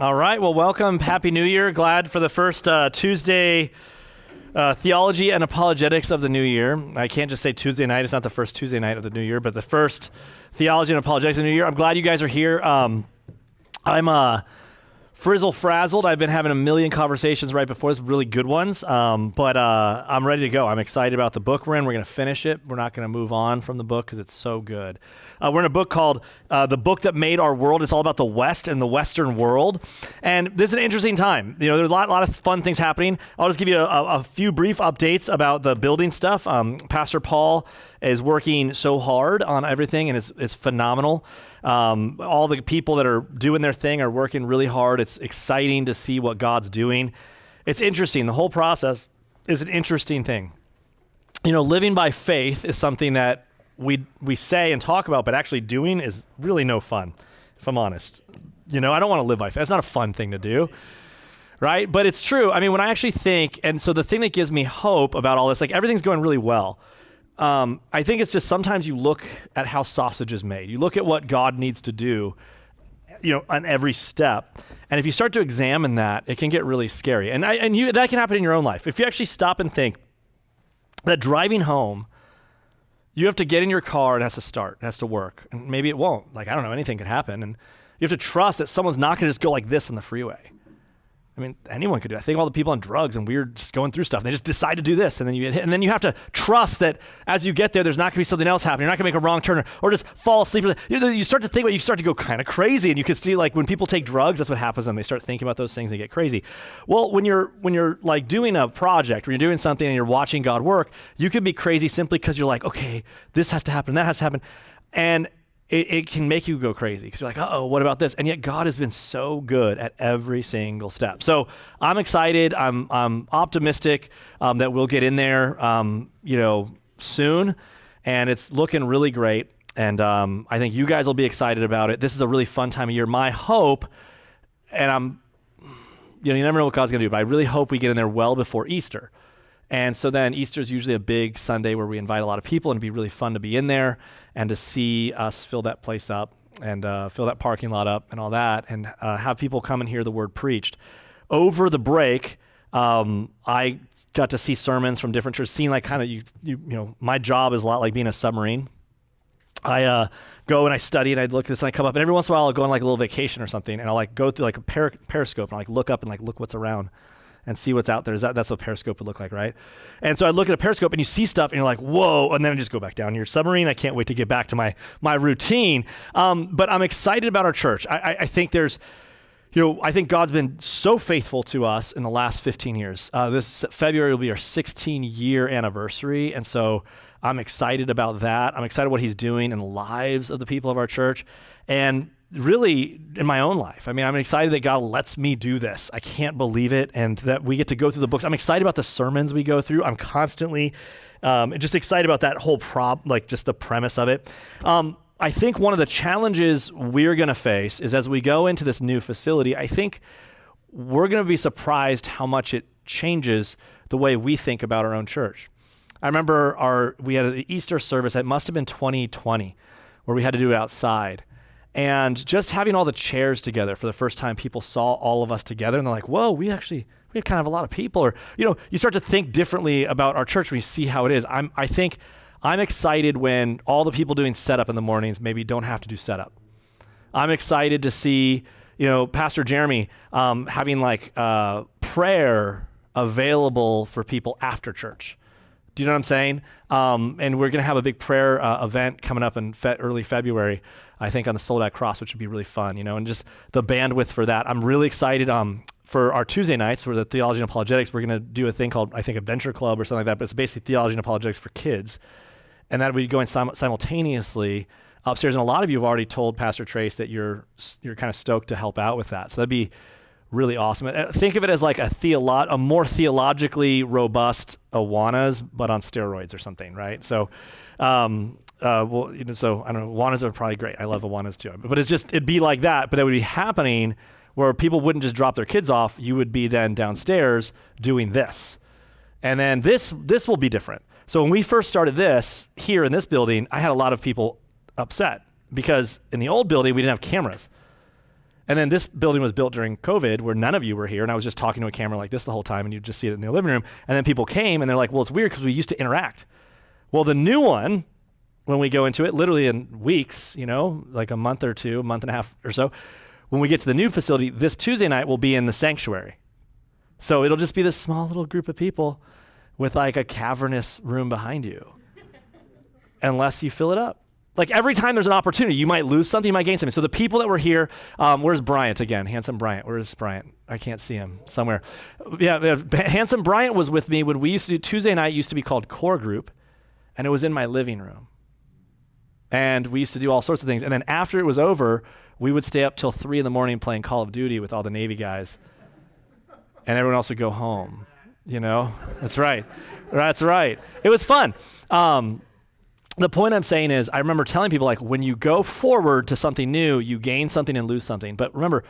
All right, well, welcome. Happy New Year. Glad for the first Tuesday Theology and Apologetics of the new year. I can't just say Tuesday night. It's not the first Tuesday night of the new year, but the first Theology and Apologetics of the new year. I'm glad you guys are here. I'm frizzle-frazzled. I've been having a million conversations right before this, really good ones, but I'm ready to go. I'm excited about the book we're in. We're going to finish it. We're not going to move on from the book because it's so good. We're in a book called The Book That Made Our World. It's all about the West and the Western world, and this is an interesting time. You know, there's a lot of fun things happening. I'll just give you a few brief updates about the building stuff. Pastor Paul is working so hard on everything, and it's phenomenal. All the people that are doing their thing are working really hard. It's exciting to see what God's doing. It's interesting. The whole process is an interesting thing. You know, living by faith is something that we say and talk about, but actually doing is really no fun, if I'm honest. You know, I don't want to live by faith. It's not a fun thing to do, right? But it's true. I mean, when I actually think, and so the thing that gives me hope about all this, like everything's going really well. I think it's just sometimes you look at how sausage is made. You look at what God needs to do, you know, on every step. And if you start to examine that, it can get really scary. And that can happen in your own life. If you actually stop and think that driving home, you have to get in your car and it has to start, it has to work. And maybe it won't. Like, I don't know, anything could happen. And you have to trust that someone's not going to just go like this on the freeway. I mean, anyone could do it. I think all the people on drugs and weird just going through stuff, they just decide to do this, and then you get hit. And then you have to trust that as you get there, there's not going to be something else happening. You're not going to make a wrong turn or just fall asleep. You start to think about, you start to go kind of crazy, and you can see like when people take drugs, that's what happens, and they start thinking about those things, they get crazy. Well, when you're like doing a project, when you're doing something and you're watching God work, you could be crazy simply because you're like, okay, this has to happen, that has to happen, and it can make you go crazy because you're like, uh-oh, what about this? And yet God has been so good at every single step. So I'm excited. I'm optimistic that we'll get in there, soon. And it's looking really great. And I think you guys will be excited about it. This is a really fun time of year. My hope, and you never know what God's going to do, but I really hope we get in there well before Easter. And so then Easter is usually a big Sunday where we invite a lot of people, and it'd be really fun to be in there and to see us fill that place up and fill that parking lot up and all that, and have people come and hear the word preached. Over the break, I got to see sermons from different churches, seeing like kind of, you know, my job is a lot like being a submarine. I go and I study and I look at this and I come up, and every once in a while I'll go on like a little vacation or something, and I'll like go through like a periscope and like look up and like look what's around and see what's out there. That's what periscope would look like, right? And so I look at a periscope and you see stuff and you're like, whoa, and then I just go back down to your submarine. I can't wait to get back to my routine. But I'm excited about our church. I think there's, I think God's been so faithful to us in the last 15 years. This February will be our 16-year anniversary, and so I'm excited about that. I'm excited what he's doing in the lives of the people of our church, and really in my own life. I mean, I'm excited that God lets me do this. I can't believe it, and that we get to go through the books. I'm excited about the sermons we go through. I'm constantly just excited about that whole just the premise of it. I think one of the challenges we're going to face is as we go into this new facility, I think we're going to be surprised how much it changes the way we think about our own church. I remember we had an Easter service, it must have been 2020, where we had to do it outside. And just having all the chairs together for the first time, people saw all of us together and they're like, whoa, we have kind of a lot of people. Or, you start to think differently about our church when you see how it is. I think I'm excited when all the people doing setup in the mornings maybe don't have to do setup. I'm excited to see, Pastor Jeremy having like prayer available for people after church. Do you know what I'm saying? And we're going to have a big prayer event coming up in early February, I think, on the Sold Out Cross, which would be really fun, and just the bandwidth for that. I'm really excited for our Tuesday nights for the Theology and Apologetics. We're going to do a thing called, I think, Adventure Club or something like that, but it's basically Theology and Apologetics for kids. And that would be going simultaneously upstairs. And a lot of you have already told Pastor Trace that you're kind of stoked to help out with that. So that'd be really awesome. Think of it as like a more theologically robust Awanas, but on steroids or something, right? So, so I don't know, Awanas are probably great. I love Awanas too. But it'd be like that, but it would be happening where people wouldn't just drop their kids off. You would be then downstairs doing this. And then this will be different. So when we first started this here in this building, I had a lot of people upset because in the old building, we didn't have cameras. And then this building was built during COVID where none of you were here, and I was just talking to a camera like this the whole time, and you'd just see it in the living room. And then people came, and they're like, well, it's weird because we used to interact. Well, the new one, when we go into it, literally in weeks, like a month or two, a month and a half or so, when we get to the new facility, this Tuesday night will be in the sanctuary. So it'll just be this small little group of people with like a cavernous room behind you, unless you fill it up. Like every time there's an opportunity, you might lose something, you might gain something. So the people that were here, where's Bryant again? Handsome Bryant. Where's Bryant? I can't see him somewhere. Yeah, Handsome Bryant was with me when we used to do Tuesday night, used to be called Core Group, and it was in my living room. And we used to do all sorts of things. And then after it was over, we would stay up till 3 a.m. playing Call of Duty with all the Navy guys. And everyone else would go home, That's right. That's right. It was fun. The point I'm saying is, I remember telling people, like, when you go forward to something new, you gain something and lose something. But remember,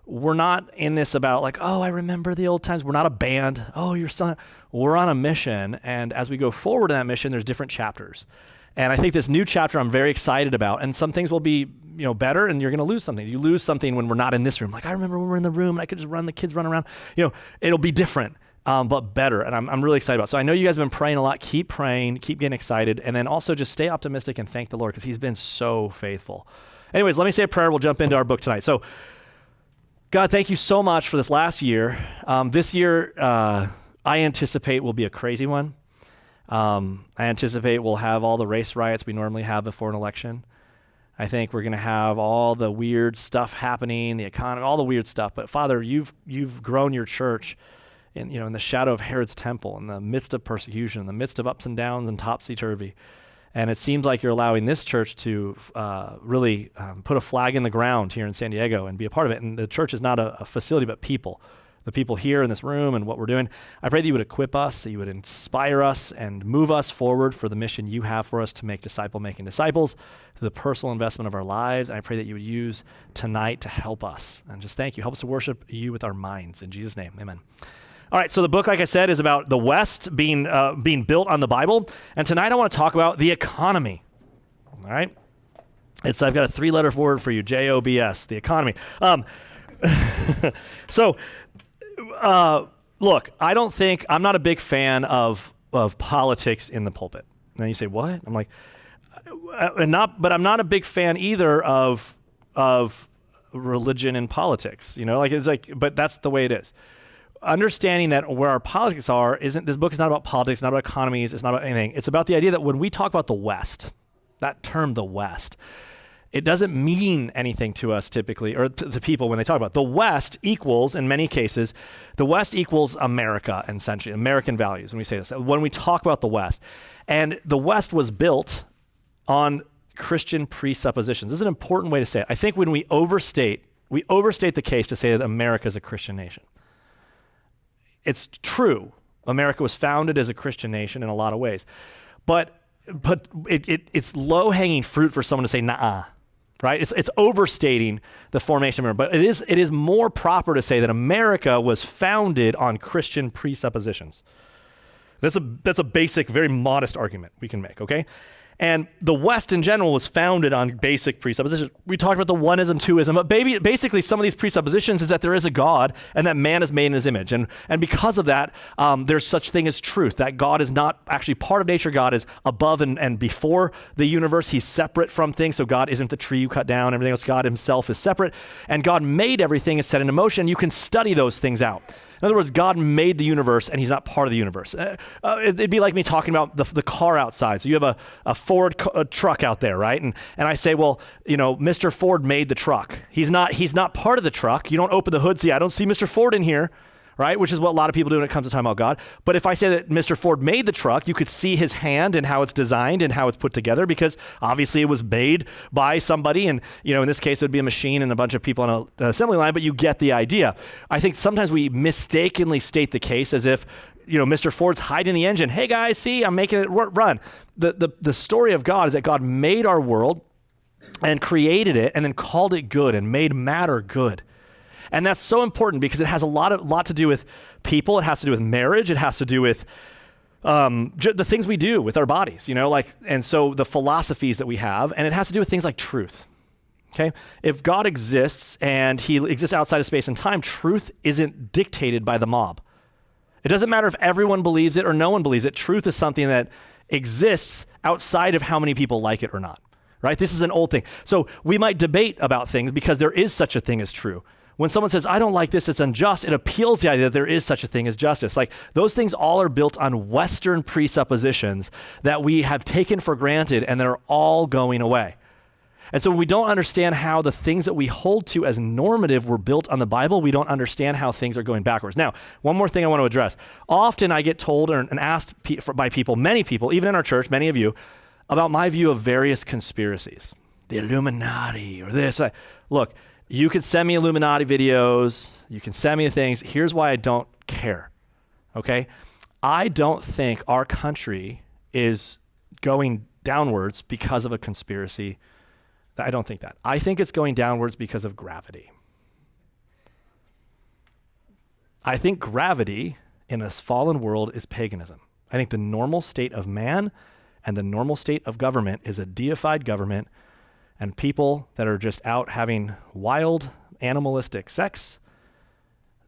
we're not in this about like, oh, I remember the old times. We're not a band. Oh, you're still. We're on a mission. And as we go forward in that mission, there's different chapters. And I think this new chapter I'm very excited about. And some things will be, better, and you're going to lose something. You lose something when we're not in this room. Like, I remember when we were in the room and I could just the kids run around. It'll be different. But better, and I'm really excited about it. So I know you guys have been praying a lot. Keep praying, keep getting excited, and then also just stay optimistic and thank the Lord because he's been so faithful. Anyways, let me say a prayer. We'll jump into our book tonight. So God, thank you so much for this last year. This year, I anticipate will be a crazy one. I anticipate we'll have all the race riots we normally have before an election. I think we're going to have all the weird stuff happening, the economy, all the weird stuff. But Father, you've grown your church in the shadow of Herod's temple, in the midst of persecution, in the midst of ups and downs and topsy-turvy. And it seems like you're allowing this church to really put a flag in the ground here in San Diego and be a part of it. And the church is not a facility, but people. The people here in this room and what we're doing. I pray that you would equip us, that you would inspire us and move us forward for the mission you have for us to make disciple-making disciples, to the personal investment of our lives. And I pray that you would use tonight to help us. And just thank you. Help us to worship you with our minds. In Jesus' name, amen. All right, so the book, like I said, is about the West being built on the Bible. And tonight I want to talk about the economy. All right? I've got a 3-letter word for you, JOBS, the economy. Look, I'm not a big fan of politics in the pulpit. And you say, what? I'm like, but I'm not a big fan either of religion and politics. But that's the way it is. Understanding that where our politics are this book is not about politics, it's not about economies, it's not about anything. It's about the idea that when we talk about the West, that term, the West, it doesn't mean anything to us typically, or to people when they talk about it. The West equals, in many cases, the West equals America, essentially, American values when we say this. When we talk about the West. And the West was built on Christian presuppositions. This is an important way to say it. I think when we overstate the case to say that America is a Christian nation. It's true. America was founded as a Christian nation in a lot of ways. But it's low-hanging fruit for someone to say, nah, right? It's overstating the formation of America. But it is more proper to say that America was founded on Christian presuppositions. That's a basic, very modest argument we can make, okay? And the West in general was founded on basic presuppositions. We talked about the oneism, twoism, but basically some of these presuppositions is that there is a God and that man is made in his image. And because of that, there's such thing as truth, that God is not actually part of nature. God is above and before the universe. He's separate from things. So God isn't the tree you cut down, everything else. God himself is separate. And God made everything and set into motion. You can study those things out. In other words, God made the universe and he's not part of the universe. It'd be like me talking about the car outside. So you have a Ford truck out there, right? And I say, well, Mr. Ford made the truck. He's not part of the truck. You don't open the hood, see, I don't see Mr. Ford in here, right? Which is what a lot of people do when it comes to talking about God. But if I say that Mr. Ford made the truck, you could see his hand and how it's designed and how it's put together because obviously it was made by somebody. And, in this case, it would be a machine and a bunch of people on an assembly line, but you get the idea. I think sometimes we mistakenly state the case as if, Mr. Ford's hiding the engine. Hey guys, see, I'm making it run. The story of God is that God made our world and created it and then called it good and made matter good. And that's so important because it has a lot to do with people. It has to do with marriage. It has to do with the things we do with our bodies, and so the philosophies that we have, and it has to do with things like truth. Okay? If God exists and he exists outside of space and time, truth isn't dictated by the mob. It doesn't matter if everyone believes it or no one believes it. Truth is something that exists outside of how many people like it or not, right? This is an old thing. So we might debate about things because there is such a thing as true. When someone says, I don't like this, it's unjust, it appeals to the idea that there is such a thing as justice. Like, those things all are built on Western presuppositions that we have taken for granted, and they're all going away. And so when we don't understand how the things that we hold to as normative were built on the Bible, we don't understand how things are going backwards. Now, one more thing I want to address. Often I get told and asked by people, many people, even in our church, many of you, about my view of various conspiracies. The Illuminati or this. Look, you can send me Illuminati videos. You can send me things. Here's why I don't care, okay? I don't think our country is going downwards because of a conspiracy. I don't think that. I think it's going downwards because of gravity. I think gravity in this fallen world is paganism. I think the normal state of man and the normal state of government is a deified government, and people that are just out having wild animalistic sex.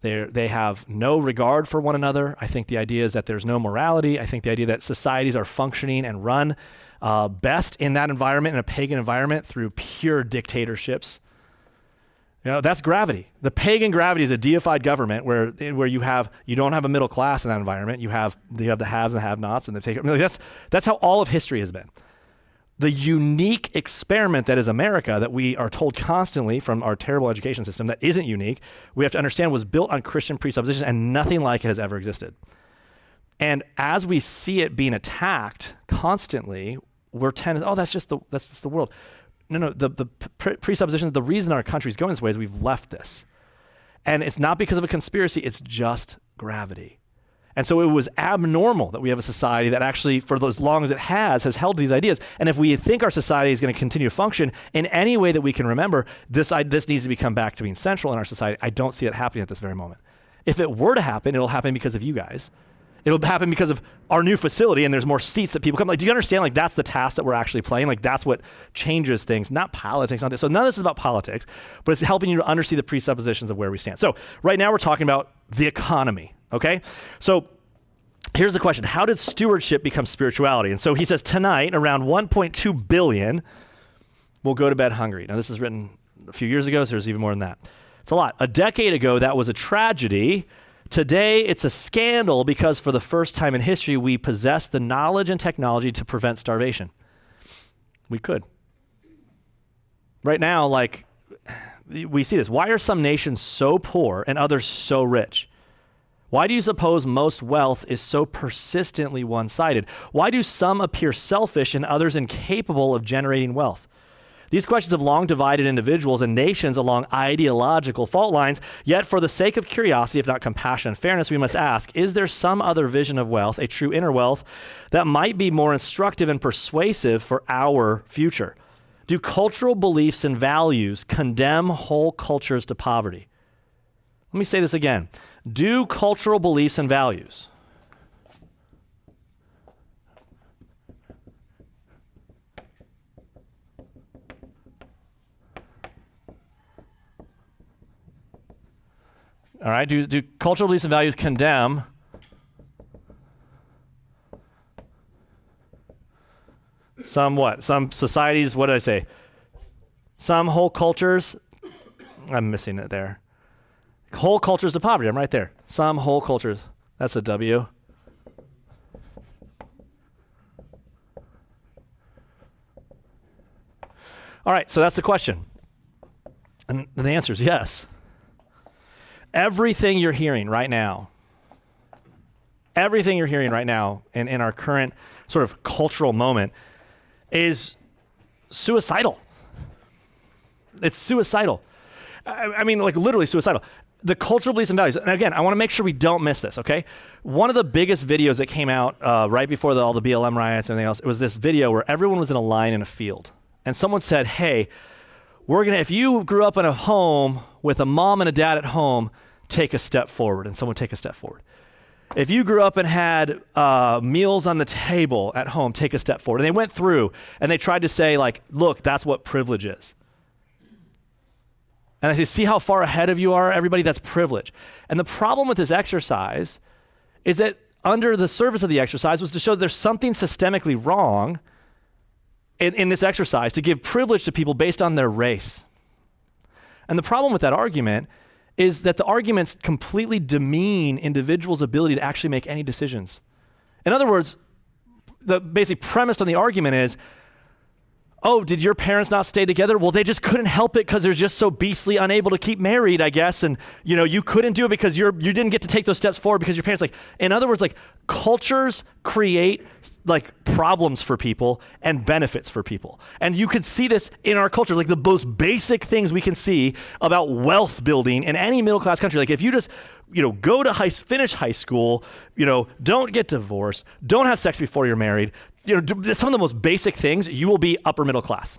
They have no regard for one another. I think the idea is that there's no morality. I think the idea that societies are functioning and run best in that environment, in a pagan environment, through pure dictatorships. You know, that's gravity. The pagan gravity is a deified government where you don't have a middle class in that environment. You have the haves and the have-nots, and that's how all of history has been. The unique experiment that is America, that we are told constantly from our terrible education system that isn't unique, we have to understand was built on Christian presuppositions, and nothing like it has ever existed. And as we see it being attacked constantly, we're tending, that's just the world. No, the presuppositions, the reason our country is going this way is we've left this. And it's not because of a conspiracy, it's just gravity. And so it was abnormal that we have a society that actually, for as long as it has held these ideas. And if we think our society is going to continue to function in any way that we can remember, this needs to become back to being central in our society. I don't see it happening at this very moment. If it were to happen, it'll happen because of you guys. It'll happen because of our new facility and there's more seats that people come. Like, do you understand? Like, that's the task that we're actually playing. Like, that's what changes things, not politics, not this. So none of this is about politics, but it's helping you to understand the presuppositions of where we stand. So right now we're talking about the economy, okay? So here's the question. How did stewardship become spirituality? And so he says tonight, around 1.2 billion will go to bed hungry. Now, this is written a few years ago, so there's even more than that. It's a lot. A decade ago, that was a tragedy. Today, it's a scandal because for the first time in history, we possess the knowledge and technology to prevent starvation. We could. Right now, like, we see this. Why are some nations so poor and others so rich? Why do you suppose most wealth is so persistently one-sided? Why do some appear selfish and others incapable of generating wealth? These questions have long divided individuals and nations along ideological fault lines, yet for the sake of curiosity, if not compassion and fairness, we must ask, is there some other vision of wealth, a true inner wealth, that might be more instructive and persuasive for our future? Do cultural beliefs and values condemn whole cultures to poverty? Let me say this again. Do cultural beliefs and values all right, do cultural beliefs and values condemn some societies, what did I say? Some whole cultures, I'm missing it there. Whole cultures to poverty, I'm right there. Some whole cultures, that's a W. All right, so that's the question. And the answer is yes. Everything you're hearing right now in our current sort of cultural moment is suicidal. It's suicidal. I mean, like, literally suicidal. The cultural beliefs and values, and again, I want to make sure we don't miss this, okay? One of the biggest videos that came out right before all the BLM riots and everything else, it was this video where everyone was in a line in a field. And someone said, hey, if you grew up in a home with a mom and a dad at home, take a step forward, and someone take a step forward. If you grew up and had meals on the table at home, take a step forward. And they went through and they tried to say, like, look, that's what privilege is. And I say, see how far ahead of you are, everybody? That's privilege. And the problem with this exercise is that under the surface of the exercise was to show that there's something systemically wrong in this exercise to give privilege to people based on their race. And the problem with that argument is that the arguments completely demean individuals' ability to actually make any decisions. In other words, the basic premise on the argument is, oh, did your parents not stay together? Well, they just couldn't help it because they're just so beastly unable to keep married, I guess. And you couldn't do it because you didn't get to take those steps forward because your parents, in other words, cultures create problems for people and benefits for people. And you can see this in our culture, the most basic things we can see about wealth building in any middle-class country. If you just, go to finish high school, don't get divorced, don't have sex before you're married, some of the most basic things, you will be upper middle class.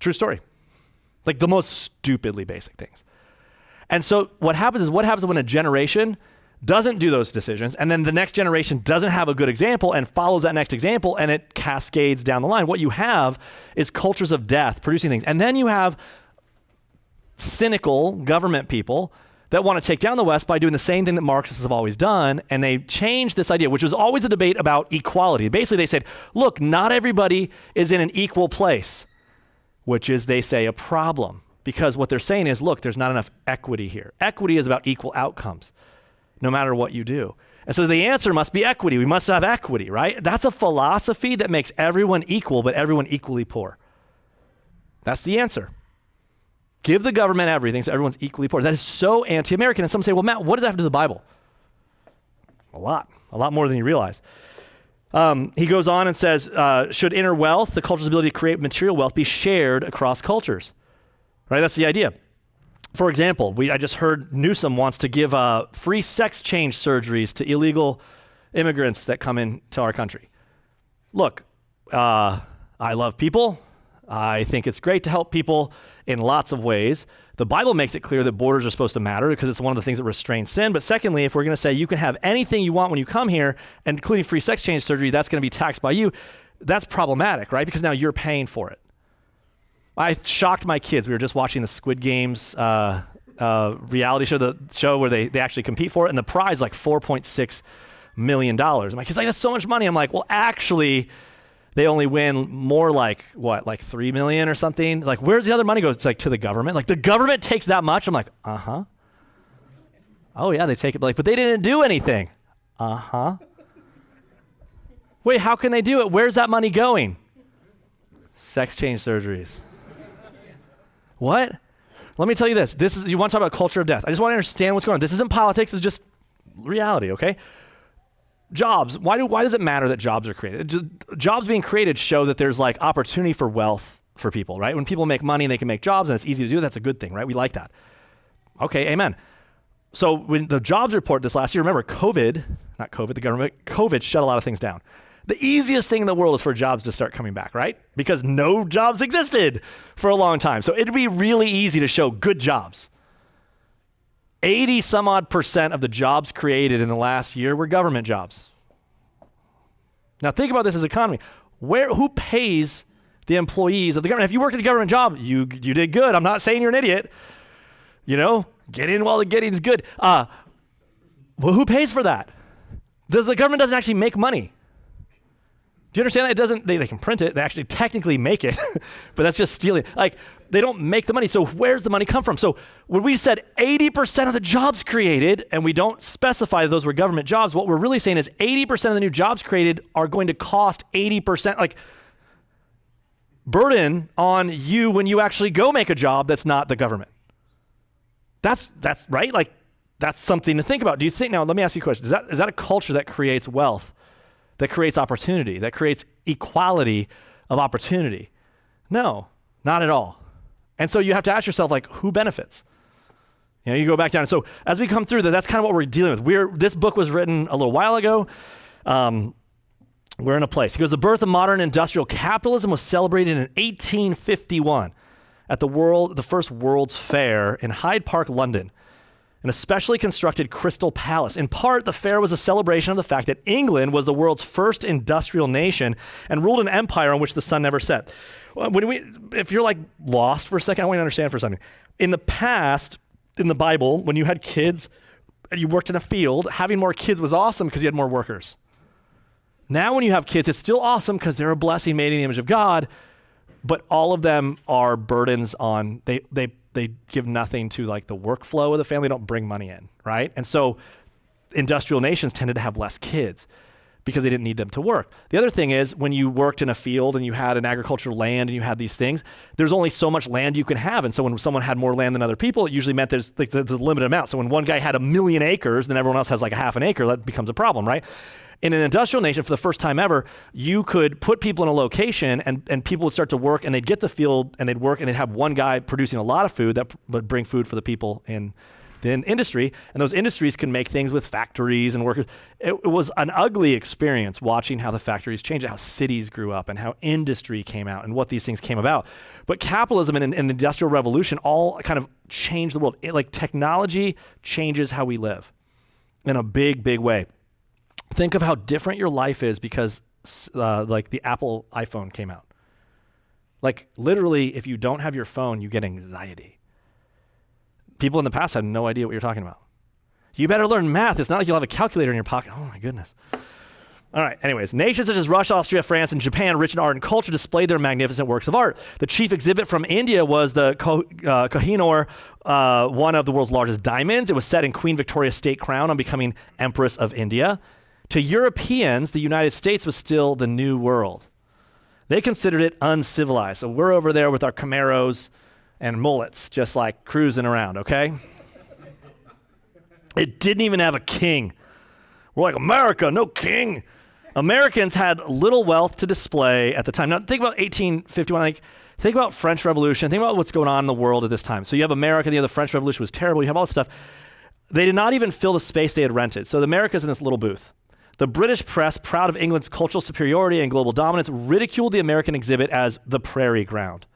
True story. The most stupidly basic things. And so what happens when a generation doesn't do those decisions, and then the next generation doesn't have a good example and follows that next example, and it cascades down the line. What you have is cultures of death producing things. And then you have cynical government people that want to take down the West by doing the same thing that Marxists have always done, and they changed this idea, which was always a debate about equality. Basically, they said, look, not everybody is in an equal place, which is, they say, a problem. Because what they're saying is, look, there's not enough equity here. Equity is about equal outcomes, no matter what you do. And so the answer must be equity. We must have equity, right? That's a philosophy that makes everyone equal, but everyone equally poor. That's the answer. Give the government everything so everyone's equally poor. That is so anti-American. And some say, well, Matt, what does that have to do with the Bible? A lot more than you realize. He goes on and says, should inner wealth, the culture's ability to create material wealth, be shared across cultures? Right, that's the idea. For example, I just heard Newsom wants to give free sex change surgeries to illegal immigrants that come into our country. Look, I love people. I think it's great to help people in lots of ways. The Bible makes it clear that borders are supposed to matter because it's one of the things that restrains sin. But secondly, if we're going to say you can have anything you want when you come here, including free sex change surgery, that's going to be taxed by you, that's problematic, right? Because now you're paying for it. I shocked my kids. We were just watching the Squid Games reality show, the show where they actually compete for it, and the prize $4.6 million. My kid's that's so much money. I'm well, actually, they only win more $3 million or something. Where's the other money go? It's to the government. The government takes that much. I'm uh-huh. Oh yeah, they take it, but they didn't do anything. Uh-huh. Wait, how can they do it? Where's that money going? Sex change surgeries. What? Let me tell you this. You want to talk about culture of death. I just want to understand what's going on. This isn't politics. It's just reality, okay? Jobs. Why does it matter that jobs are created? Jobs being created show that there's opportunity for wealth for people, right? When people make money and they can make jobs and it's easy to do, that's a good thing, right? We like that. Okay, amen. So when the jobs report this last year, remember COVID shut a lot of things down. The easiest thing in the world is for jobs to start coming back, right? Because no jobs existed for a long time. So it'd be really easy to show good jobs. 80 some odd % of the jobs created in the last year were government jobs. Now think about this as economy. Who pays the employees of the government? If you work at a government job, you did good. I'm not saying you're an idiot. Get in while the getting's good. Well, who pays for that? The government doesn't actually make money. Do you understand that? It doesn't, they can print it, they actually technically make it, but that's just stealing. They don't make the money, so where's the money come from? So when we said 80% of the jobs created, and we don't specify those were government jobs, what we're really saying is 80% of the new jobs created are going to cost 80%, burden on you when you actually go make a job that's not the government. That's right? That's something to think about. Do you think, now let me ask you a question, is that a culture that creates wealth? That creates opportunity, that creates equality of opportunity? No, not at all. And so you have to ask yourself, who benefits? You go back down. So as we come through that's kind of what we're dealing with. This book was written a little while ago. We're in a place. He goes, the birth of modern industrial capitalism was celebrated in 1851 at the first World's Fair in Hyde Park, London. an especially constructed crystal palace. In part, the fair was a celebration of the fact that England was the world's first industrial nation and ruled an empire on which the sun never set. If you're like lost for a second, I want you to understand for something. In the past, in the Bible, when you had kids and you worked in a field, having more kids was awesome because you had more workers. Now when you have kids, it's still awesome because they're a blessing made in the image of God, but all of them are burdens on, they give nothing to like the workflow of the family, don't bring money in, right? And so industrial nations tended to have less kids because they didn't need them to work. The other thing is when you worked in a field and you had an agricultural land and you had these things, there's only so much land you can have. And so when someone had more land than other people, it usually meant there's a limited amount. So when one guy had 1 million acres, then everyone else has like a half an acre, that becomes a problem, right? In an industrial nation, for the first time ever, you could put people in a location and people would start to work and they'd get the field and they'd work and they'd have one guy producing a lot of food that would bring food for the people in the industry. And those industries can make things with factories and workers. It was an ugly experience watching how the factories changed, how cities grew up and how industry came out and what these things came about. But capitalism and the Industrial Revolution all kind of changed the world. Like technology changes how we live in a big, big way. Think of how different your life is because like the Apple iPhone came out. Like literally, if you don't have your phone, you get anxiety. People in the past had no idea what you're talking about. You better learn math. It's not like you'll have a calculator in your pocket. Oh my goodness. All right, anyways, nations such as Russia, Austria, France, and Japan, rich in art and culture, displayed their magnificent works of art. The chief exhibit from India was the Kohinoor, one of the world's largest diamonds. It was set in Queen Victoria's state crown on becoming Empress of India. To Europeans, the United States was still the new world. They considered it uncivilized. So we're over there with our Camaros and mullets, just like cruising around, okay? It didn't even have a king. We're like, America, no king. Americans had little wealth to display at the time. Now, think about 1851. Like, think about French Revolution. Think about what's going on in the world at this time. So you have America, the French Revolution was terrible. You have all this stuff. They did not even fill the space they had rented. So the America's in this little booth. The British press, proud of England's cultural superiority and global dominance, ridiculed the American exhibit as the prairie ground.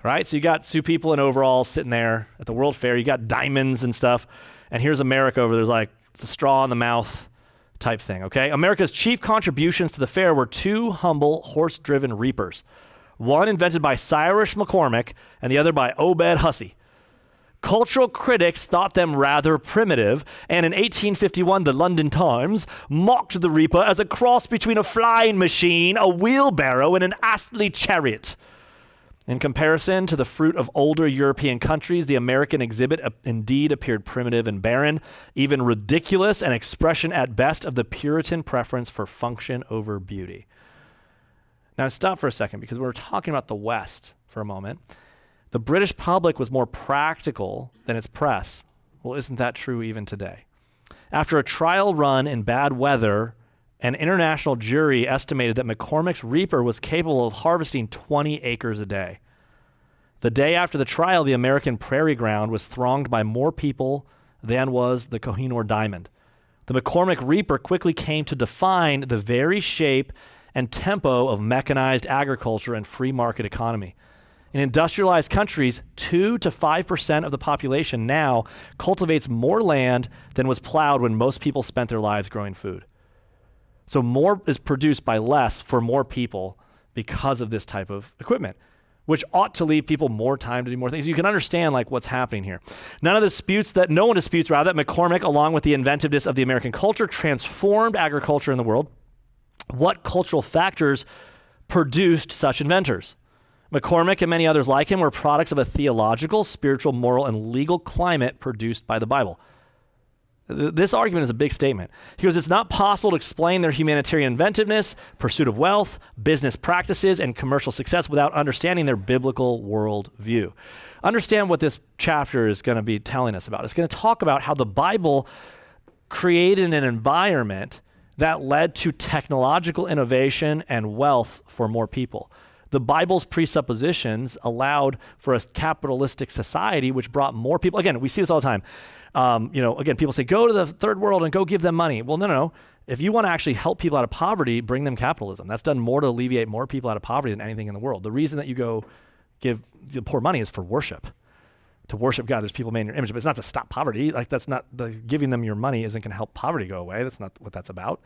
Right? So you got two people in overalls sitting there at the World Fair. You got diamonds and stuff. And here's America over there's like it's a straw in the mouth type thing, okay? America's chief contributions to the fair were two humble horse-driven reapers. One invented by Cyrus McCormick and the other by Obed Hussey. Cultural critics thought them rather primitive, and in 1851, the London Times mocked the reaper as a cross between a flying machine, a wheelbarrow, and an Astley chariot. In comparison to the fruit of older European countries, the American exhibit indeed appeared primitive and barren, even ridiculous, an expression at best of the Puritan preference for function over beauty. Now stop for a second because we're talking about the West for a moment. The British public was more practical than its press. Well, isn't that true even today? After a trial run in bad weather, an international jury estimated that McCormick's reaper was capable of harvesting 20 acres a day. The day after the trial, the American prairie ground was thronged by more people than was the Kohinoor diamond. The McCormick reaper quickly came to define the very shape and tempo of mechanized agriculture and free market economy. In industrialized countries, 2 to 5% of the population now cultivates more land than was plowed when most people spent their lives growing food. So more is produced by less for more people because of this type of equipment, which ought to leave people more time to do more things. You can understand like what's happening here. No one disputes that McCormick, along with the inventiveness of the American culture, transformed agriculture in the world. What cultural factors produced such inventors? McCormick and many others like him were products of a theological, spiritual, moral, and legal climate produced by the Bible. This argument is a big statement. He goes, it's not possible to explain their humanitarian inventiveness, pursuit of wealth, business practices, and commercial success without understanding their biblical worldview. Understand what this chapter is going to be telling us about. It's going to talk about how the Bible created an environment that led to technological innovation and wealth for more people. The Bible's presuppositions allowed for a capitalistic society which brought more people. Again, we see this all the time. Again, people say, go to the third world and go give them money. Well, no. If you want to actually help people out of poverty, bring them capitalism. That's done more to alleviate more people out of poverty than anything in the world. The reason that you go give the poor money is for worship, to worship God. There's people made in your image, but it's not to stop poverty. Like that's not giving them your money isn't going to help poverty go away. That's not what that's about.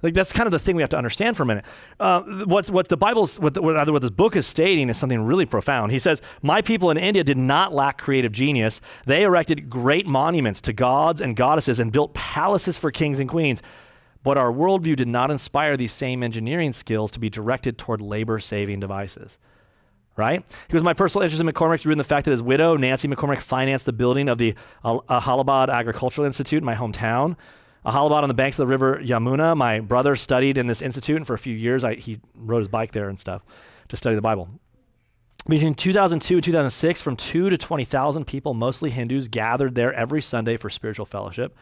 Like that's kind of the thing we have to understand for a minute. What this book is stating is something really profound. He says, my people in India did not lack creative genius. They erected great monuments to gods and goddesses and built palaces for kings and queens. But our worldview did not inspire these same engineering skills to be directed toward labor-saving devices. Right? He goes, my personal interest in McCormick's rooted in the fact that his widow, Nancy McCormick, financed the building of the Allahabad Agricultural Institute in my hometown. Allahabad on the banks of the river Yamuna. My brother studied in this institute, and for a few years, he rode his bike there and stuff to study the Bible. Between 2002 and 2006, from 2 to 20,000 people, mostly Hindus, gathered there every Sunday for spiritual fellowship.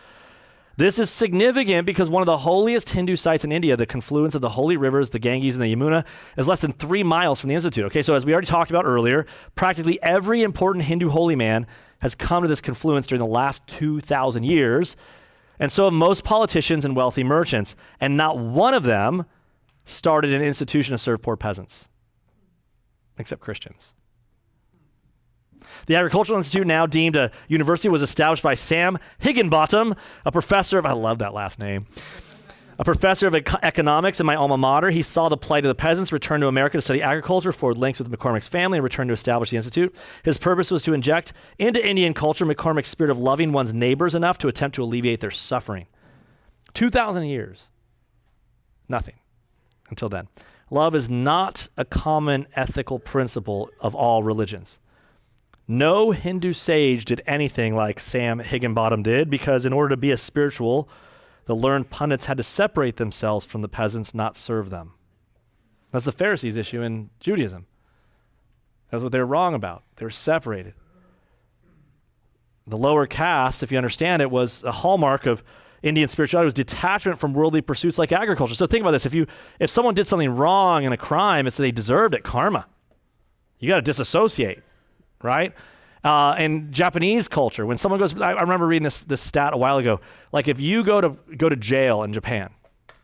This is significant because one of the holiest Hindu sites in India, the confluence of the holy rivers, the Ganges and the Yamuna, is less than 3 miles from the institute. Okay, so as we already talked about earlier, practically every important Hindu holy man has come to this confluence during the last 2,000 years, and so have most politicians and wealthy merchants, and not one of them started an institution to serve poor peasants, except Christians. The Agricultural Institute, now deemed a university, was established by Sam Higginbottom, a professor of, I love that last name, a professor of economics in my alma mater. He saw the plight of the peasants, returned to America to study agriculture, forged links with McCormick's family, and returned to establish the institute. His purpose was to inject into Indian culture McCormick's spirit of loving one's neighbors enough to attempt to alleviate their suffering. 2,000 years. Nothing until then. Love is not a common ethical principle of all religions. No Hindu sage did anything like Sam Higginbottom did, because in order to be a spiritual, the learned pundits had to separate themselves from the peasants, not serve them. That's the Pharisees' issue in Judaism. That's what they're wrong about. They were separated. The lower caste, if you understand it, was a hallmark of Indian spirituality, was detachment from worldly pursuits like agriculture. So think about this. If someone did something wrong in a crime, it's that they deserved it, karma. You got to disassociate. Right? In Japanese culture, when someone goes, I remember reading this stat a while ago, like if you go to jail in Japan,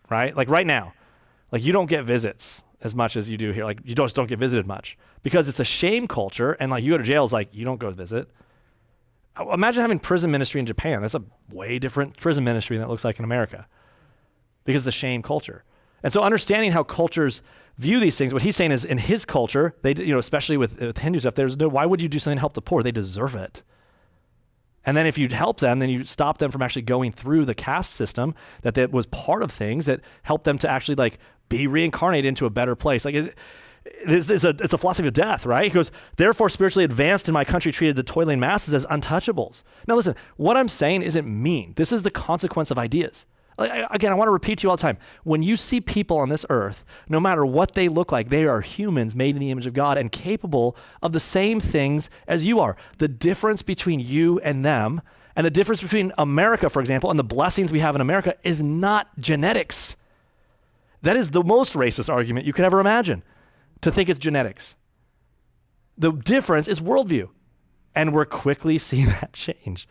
right? Like right now, like you don't get visits as much as you do here. Like you just don't get visited much because it's a shame culture, and like you go to jail is like you don't go visit. Imagine having prison ministry in Japan. That's a way different prison ministry than it looks like in America because of the shame culture. And so understanding how cultures view these things, what he's saying is in his culture, they, especially with Hindu stuff, why would you do something to help the poor? They deserve it. And then if you help them, then you stop them from actually going through the caste system that was part of things that helped them to actually like be reincarnated into a better place. Like it's a philosophy of death, right? He goes, therefore spiritually advanced in my country treated the toiling masses as untouchables. Now listen, what I'm saying isn't mean. This is the consequence of ideas. Again, I want to repeat to you all the time. When you see people on this earth, no matter what they look like, they are humans made in the image of God and capable of the same things as you are. The difference between you and them, and the difference between America, for example, and the blessings we have in America is not genetics. That is the most racist argument you could ever imagine, to think it's genetics. The difference is worldview, and we're quickly seeing that change.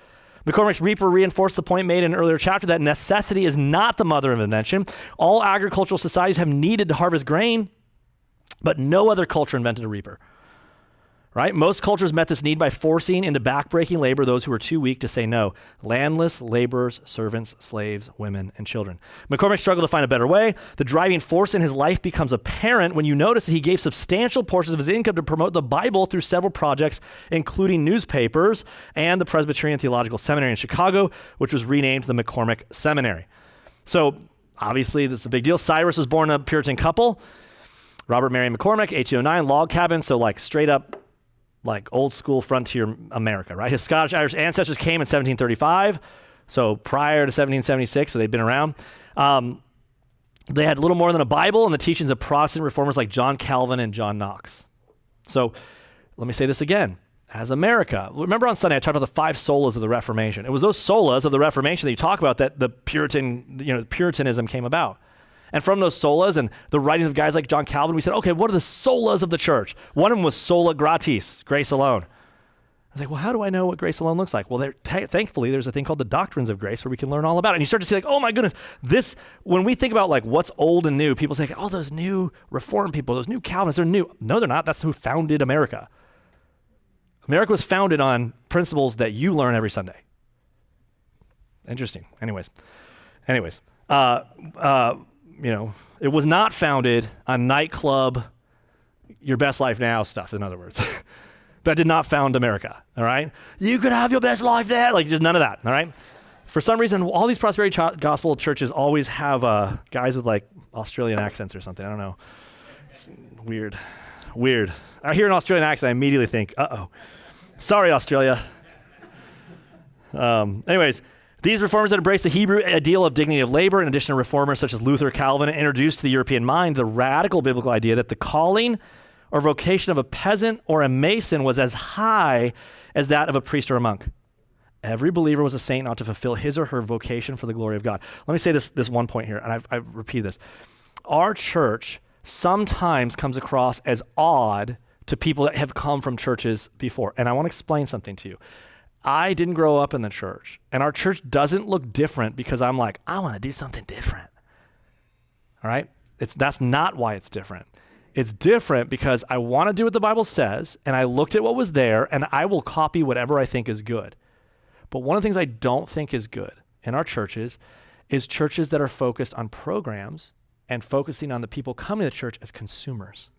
McCormick's Reaper reinforced the point made in an earlier chapter that necessity is not the mother of invention. All agricultural societies have needed to harvest grain, but no other culture invented a reaper. Right? Most cultures met this need by forcing into backbreaking labor those who were too weak to say no. Landless laborers, servants, slaves, women, and children. McCormick struggled to find a better way. The driving force in his life becomes apparent when you notice that he gave substantial portions of his income to promote the Bible through several projects, including newspapers and the Presbyterian Theological Seminary in Chicago, which was renamed the McCormick Seminary. So obviously this is a big deal. Cyrus was born a Puritan couple. Robert Mary McCormick, 1809, log cabin, so like straight up like old school frontier America, right? His Scottish-Irish ancestors came in 1735, so prior to 1776, so they'd been around. They had little more than a Bible and the teachings of Protestant reformers like John Calvin and John Knox. So let me say this again. As America, remember on Sunday I talked about the 5 solas of the Reformation. It was those solas of the Reformation that you talk about that the Puritanism came about. And from those solas and the writings of guys like John Calvin, we said, okay, what are the solas of the church? One of them was sola gratis, grace alone. I was like, well, how do I know what grace alone looks like? Well, thankfully, there's a thing called the doctrines of grace where we can learn all about it. And you start to see like, oh my goodness, when we think about like what's old and new, people say, oh, those new Reformed people, those new Calvinists, they're new. No, they're not. That's who founded America. America was founded on principles that you learn every Sunday. Interesting. Anyways, it was not founded on nightclub, your best life now stuff, in other words. That did not found America, all right? You could have your best life now, like just none of that, all right? For some reason, all these prosperity gospel churches always have guys with like Australian accents or something. I don't know. It's weird. I hear an Australian accent, I immediately think, uh-oh. Sorry, Australia. Anyways, these reformers that embraced the Hebrew ideal of dignity of labor, in addition to reformers such as Luther, Calvin, introduced to the European mind the radical biblical idea that the calling or vocation of a peasant or a mason was as high as that of a priest or a monk. Every believer was a saint and ought to fulfill his or her vocation for the glory of God. Let me say this one point here, and I've repeated this. Our church sometimes comes across as odd to people that have come from churches before. And I want to explain something to you. I didn't grow up in the church, and our church doesn't look different because I'm like, I want to do something different. All right? That's not why it's different. It's different because I want to do what the Bible says, and I looked at what was there, and I will copy whatever I think is good. But one of the things I don't think is good in our churches is churches that are focused on programs and focusing on the people coming to church as consumers.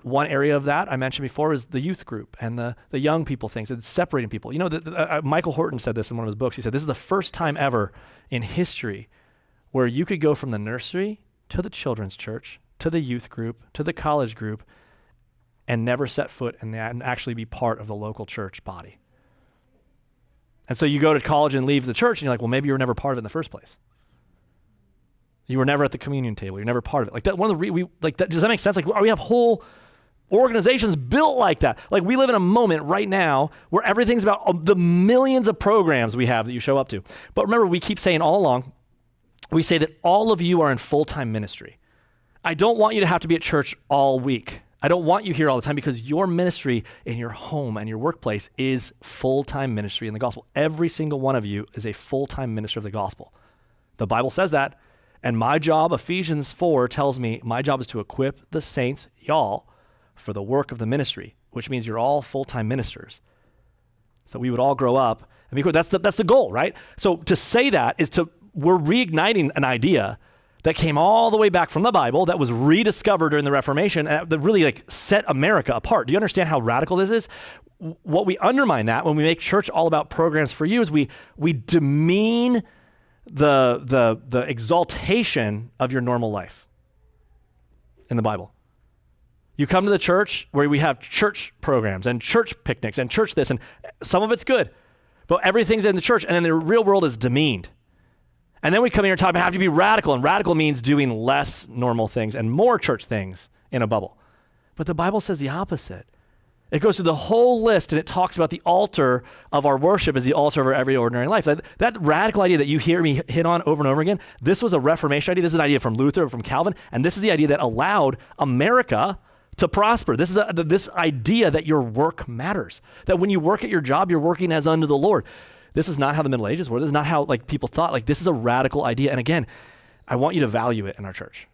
One area of that I mentioned before is the youth group and the young people things. It's separating people. You know, Michael Horton said this in one of his books. He said, this is the first time ever in history where you could go from the nursery to the children's church, to the youth group, to the college group, and never set foot and actually be part of the local church body. And so you go to college and leave the church, and you're like, well, maybe you were never part of it in the first place. You were never at the communion table. You're never part of it. Like that. Does that make sense? Like we have whole organizations built like that. Like we live in a moment right now where everything's about the millions of programs we have that you show up to. But remember, we keep saying all along, we say that all of you are in full-time ministry. I don't want you to have to be at church all week. I don't want you here all the time because your ministry in your home and your workplace is full-time ministry in the gospel. Every single one of you is a full-time minister of the gospel. The Bible says that. And my job, Ephesians 4 tells me, my job is to equip the saints, y'all, for the work of the ministry, which means you're all full-time ministers. So we would all grow up. I mean, that's the goal, right? So to say that is we're reigniting an idea that came all the way back from the Bible that was rediscovered during the Reformation and that really like set America apart. Do you understand how radical this is? What we undermine that when we make church all about programs for you is we demean the exaltation of your normal life in the Bible. You come to the church where we have church programs and church picnics and church this, and some of it's good, but everything's in the church, and then the real world is demeaned. And then we come here and talk about how to be radical, and radical means doing less normal things and more church things in a bubble. But the Bible says the opposite. It goes through the whole list, and it talks about the altar of our worship as the altar of our every ordinary life. That radical idea that you hear me hit on over and over again, this was a Reformation idea. This is an idea from Luther, from Calvin, and this is the idea that allowed America to prosper. This is this idea that your work matters, that when you work at your job, you're working as unto the Lord. This is not how the Middle Ages were. This is not how like people thought. Like this is a radical idea. And again, I want you to value it in our church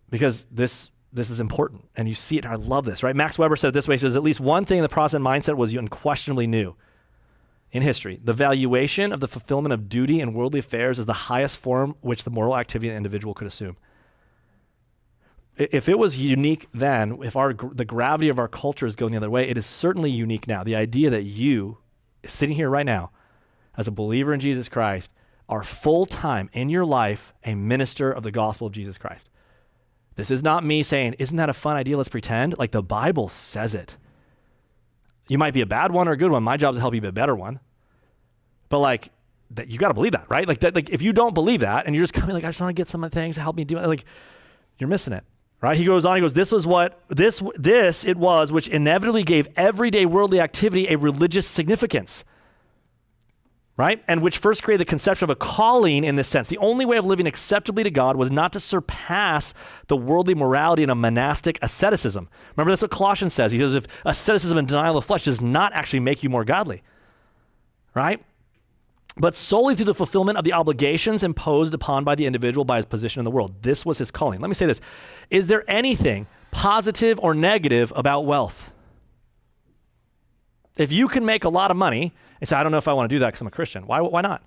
because this is important. And you see it, and I love this, right? Max Weber said it this way. He says, at least one thing in the Protestant mindset was unquestionably new in history. The valuation of the fulfillment of duty in worldly affairs is the highest form which the moral activity of the individual could assume. If it was unique then, if the gravity of our culture is going the other way, it is certainly unique now. The idea that you, sitting here right now, as a believer in Jesus Christ, are full-time in your life a minister of the gospel of Jesus Christ. This is not me saying, isn't that a fun idea? Let's pretend. Like the Bible says it. You might be a bad one or a good one. My job is to help you be a better one. But like, that you got to believe that, right? Like that. Like if you don't believe that and you're just coming like, I just want to get some things to help me do it, like you're missing it, right? He goes on. He goes, this was what this it was, which inevitably gave everyday worldly activity a religious significance. Right? And which first created the conception of a calling in this sense. The only way of living acceptably to God was not to surpass the worldly morality in a monastic asceticism. Remember, that's what Colossians says. He says, if asceticism and denial of flesh does not actually make you more godly, right? But solely through the fulfillment of the obligations imposed upon by the individual by his position in the world. This was his calling. Let me say this. Is there anything positive or negative about wealth? If you can make a lot of money and say, I don't know if I want to do that because I'm a Christian. Why not?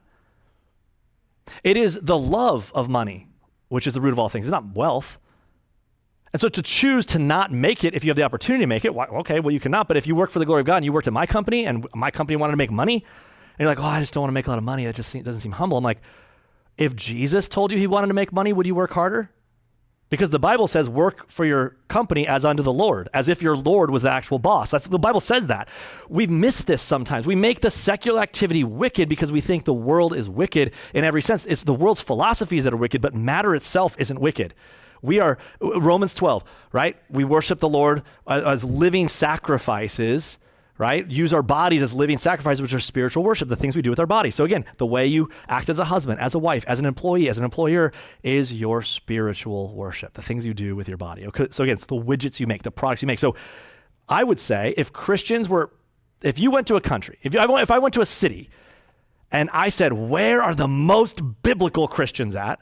It is the love of money, which is the root of all things. It's not wealth. And so to choose to not make it if you have the opportunity to make it, okay, well, you cannot. But if you work for the glory of God and you worked at my company and my company wanted to make money, and you're like, I just don't want to make a lot of money. That just doesn't seem humble. I'm like, if Jesus told you he wanted to make money, would you work harder? Because the Bible says work for your company as unto the Lord, as if your Lord was the actual boss. The Bible says that. We miss this sometimes. We make the secular activity wicked because we think the world is wicked in every sense. It's the world's philosophies that are wicked, but matter itself isn't wicked. We are, Romans 12, right? We worship the Lord as living sacrifices, right? Use our bodies as living sacrifices, which are spiritual worship, the things we do with our bodies. So again, the way you act as a husband, as a wife, as an employee, as an employer is your spiritual worship, the things you do with your body. Okay? So again, it's the widgets you make, the products you make. So I would say if you went to a country, if I went to a city and I said, where are the most biblical Christians at?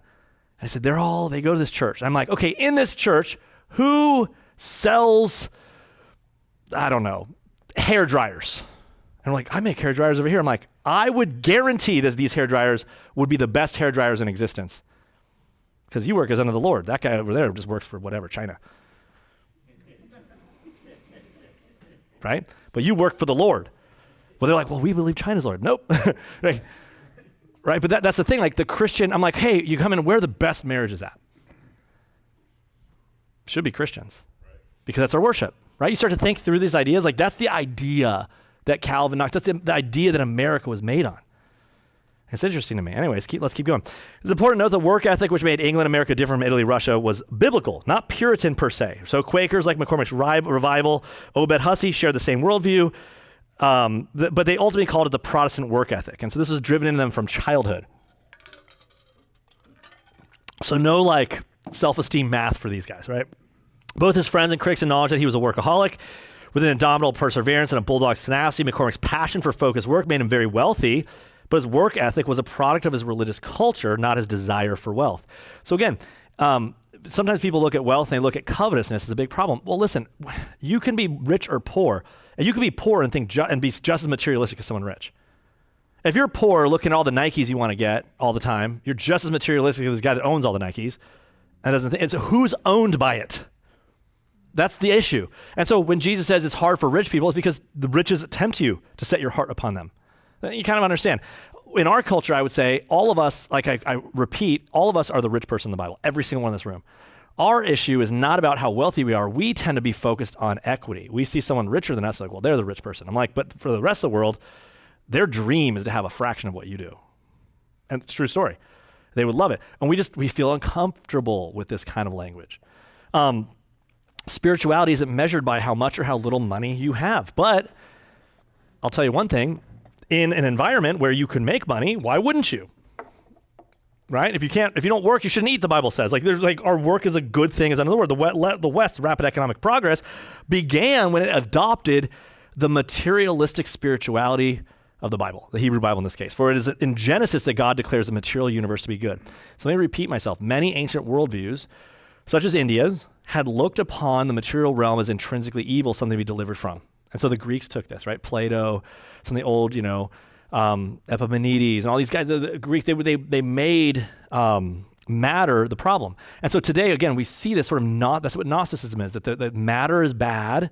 I said, they go to this church. I'm like, okay, in this church, who sells, I don't know, hair dryers? And I'm like, I make hair dryers over here. I'm like, I would guarantee that these hair dryers would be the best hair dryers in existence. Because you work as under the Lord. That guy over there just works for whatever, China. Right? But you work for the Lord. Well, they're like, well, we believe China's Lord. Nope. Right? But that's the thing. Like the Christian, I'm like, hey, you come in, where are the best marriages at? Should be Christians. Right. Because that's our worship. Right? You start to think through these ideas. Like that's the idea that Calvin knocked. That's the idea that America was made on. It's interesting to me. Anyways, let's keep going. It's important to note the work ethic which made England, America different from Italy, Russia was biblical, not Puritan per se. So Quakers like McCormick's Revival, Obed Hussey shared the same worldview. But they ultimately called it the Protestant work ethic. And so this was driven into them from childhood. So no like self-esteem math for these guys, right? Both his friends and critics acknowledged that he was a workaholic with an indomitable perseverance and a bulldog tenacity. McCormick's passion for focused work made him very wealthy, but his work ethic was a product of his religious culture, not his desire for wealth. So again, sometimes people look at wealth and they look at covetousness as a big problem. Well, listen, you can be rich or poor. And you can be poor and and be just as materialistic as someone rich. If you're poor looking at all the Nikes you want to get all the time, you're just as materialistic as the guy that owns all the Nikes and doesn't think. It's who's owned by it. That's the issue. And so when Jesus says it's hard for rich people, it's because the riches tempt you to set your heart upon them. You kind of understand. In our culture, I would say all of us, like I repeat, all of us are the rich person in the Bible, every single one in this room. Our issue is not about how wealthy we are. We tend to be focused on equity. We see someone richer than us, like, well, they're the rich person. I'm like, but for the rest of the world, their dream is to have a fraction of what you do. And it's a true story. They would love it. And we feel uncomfortable with this kind of language. Spirituality isn't measured by how much or how little money you have. But I'll tell you one thing, in an environment where you can make money, why wouldn't you? Right? If you don't work, you shouldn't eat, the Bible says. Our work is a good thing, is another word. The West's rapid economic progress began when it adopted the materialistic spirituality of the Bible, the Hebrew Bible in this case. For it is in Genesis that God declares the material universe to be good. So let me repeat myself. Many ancient worldviews, such as India's, had looked upon the material realm as intrinsically evil, something to be delivered from. And so the Greeks took this, right? Plato, some of the old, Epimenides and all these guys, the Greeks, they made matter the problem. And so today, again, we see this sort of that's what Gnosticism is, that matter is bad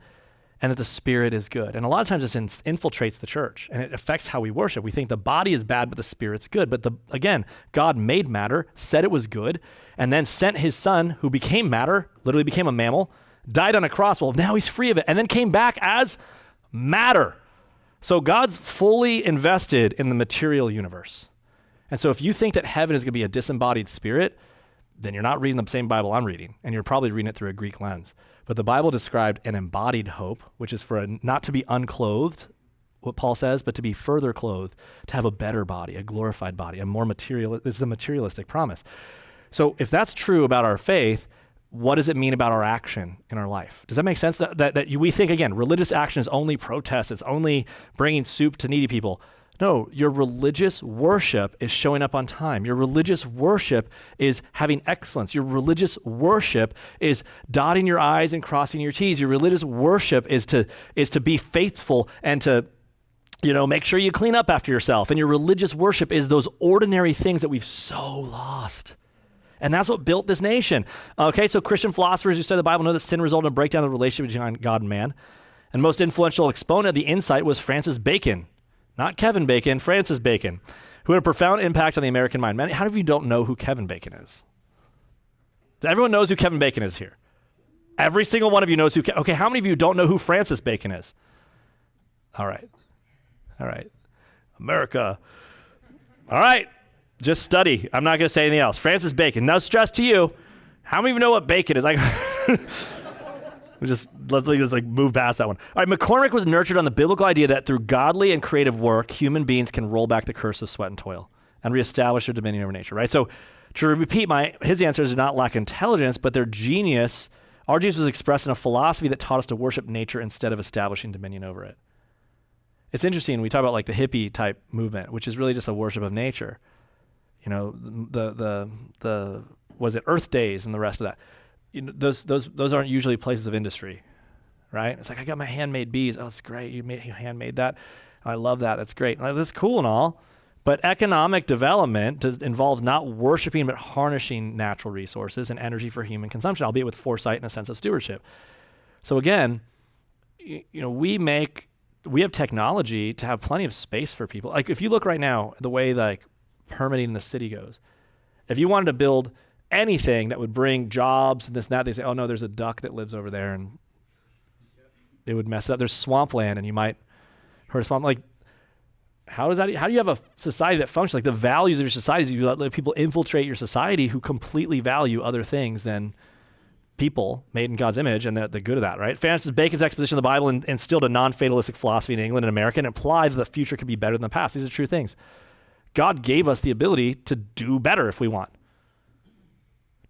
and that the spirit is good. And a lot of times this infiltrates the church and it affects how we worship. We think the body is bad, but the spirit's good. But again, God made matter, said it was good, and then sent his son who became matter, literally became a mammal, died on a cross. Well, now he's free of it, and then came back as matter. So God's fully invested in the material universe. And so if you think that heaven is going to be a disembodied spirit, then you're not reading the same Bible I'm reading, and you're probably reading it through a Greek lens. But the Bible described an embodied hope, which is for not to be unclothed, what Paul says, but to be further clothed, to have a better body, a glorified body, a more material. This is a materialistic promise. So if that's true about our faith, what does it mean about our action in our life? Does that make sense? That we think, again, religious action is only protest, it's only bringing soup to needy people. No, your religious worship is showing up on time. Your religious worship is having excellence. Your religious worship is dotting your I's and crossing your T's. Your religious worship is to be faithful and to Make sure you clean up after yourself. And your religious worship is those ordinary things that we've so lost. And that's what built this nation. Okay, so Christian philosophers who study the Bible know that sin resulted in a breakdown of the relationship between God and man. And most influential exponent of the insight was Francis Bacon. Not Kevin Bacon, Francis Bacon, who had a profound impact on the American mind. Man, how many of you don't know who Kevin Bacon is? Everyone knows who Kevin Bacon is here. Every single one of you knows who. Okay, how many of you don't know who Francis Bacon is? All right. America. All right. Just study. I'm not going to say anything else. Francis Bacon. No stress to you. How many of you know what bacon is? Let's move past that one. All right. McCormick was nurtured on the biblical idea that through godly and creative work, human beings can roll back the curse of sweat and toil and reestablish their dominion over nature. Right. So to repeat, his answers do not lack intelligence, but their genius. Our genius was expressed in a philosophy that taught us to worship nature instead of establishing dominion over it. It's interesting. We talk about like the hippie type movement, which is really just a worship of nature. The was it Earth Days and the rest of that. Those aren't usually places of industry, right? It's like, I got my handmade bees. Oh, it's great. You handmade that. I love that. That's great. That's cool and all. But economic development involves not worshiping but harnessing natural resources and energy for human consumption, albeit with foresight and a sense of stewardship. So again, we have technology to have plenty of space for people. Like if you look right now, the way like permitting in the city goes, if you wanted to build anything that would bring jobs and this and that, they say, oh no, there's a duck that lives over there and it would mess it up. There's swampland and you might hurt a swamp. Like how do you have a society that functions? Like the values of your society, you let people infiltrate your society who completely value other things than people made in God's image and the good of that, right? Francis Bacon's exposition of the Bible instilled a non-fatalistic philosophy in England and America and implied that the future could be better than the past. These are true things. God gave us the ability to do better if we want.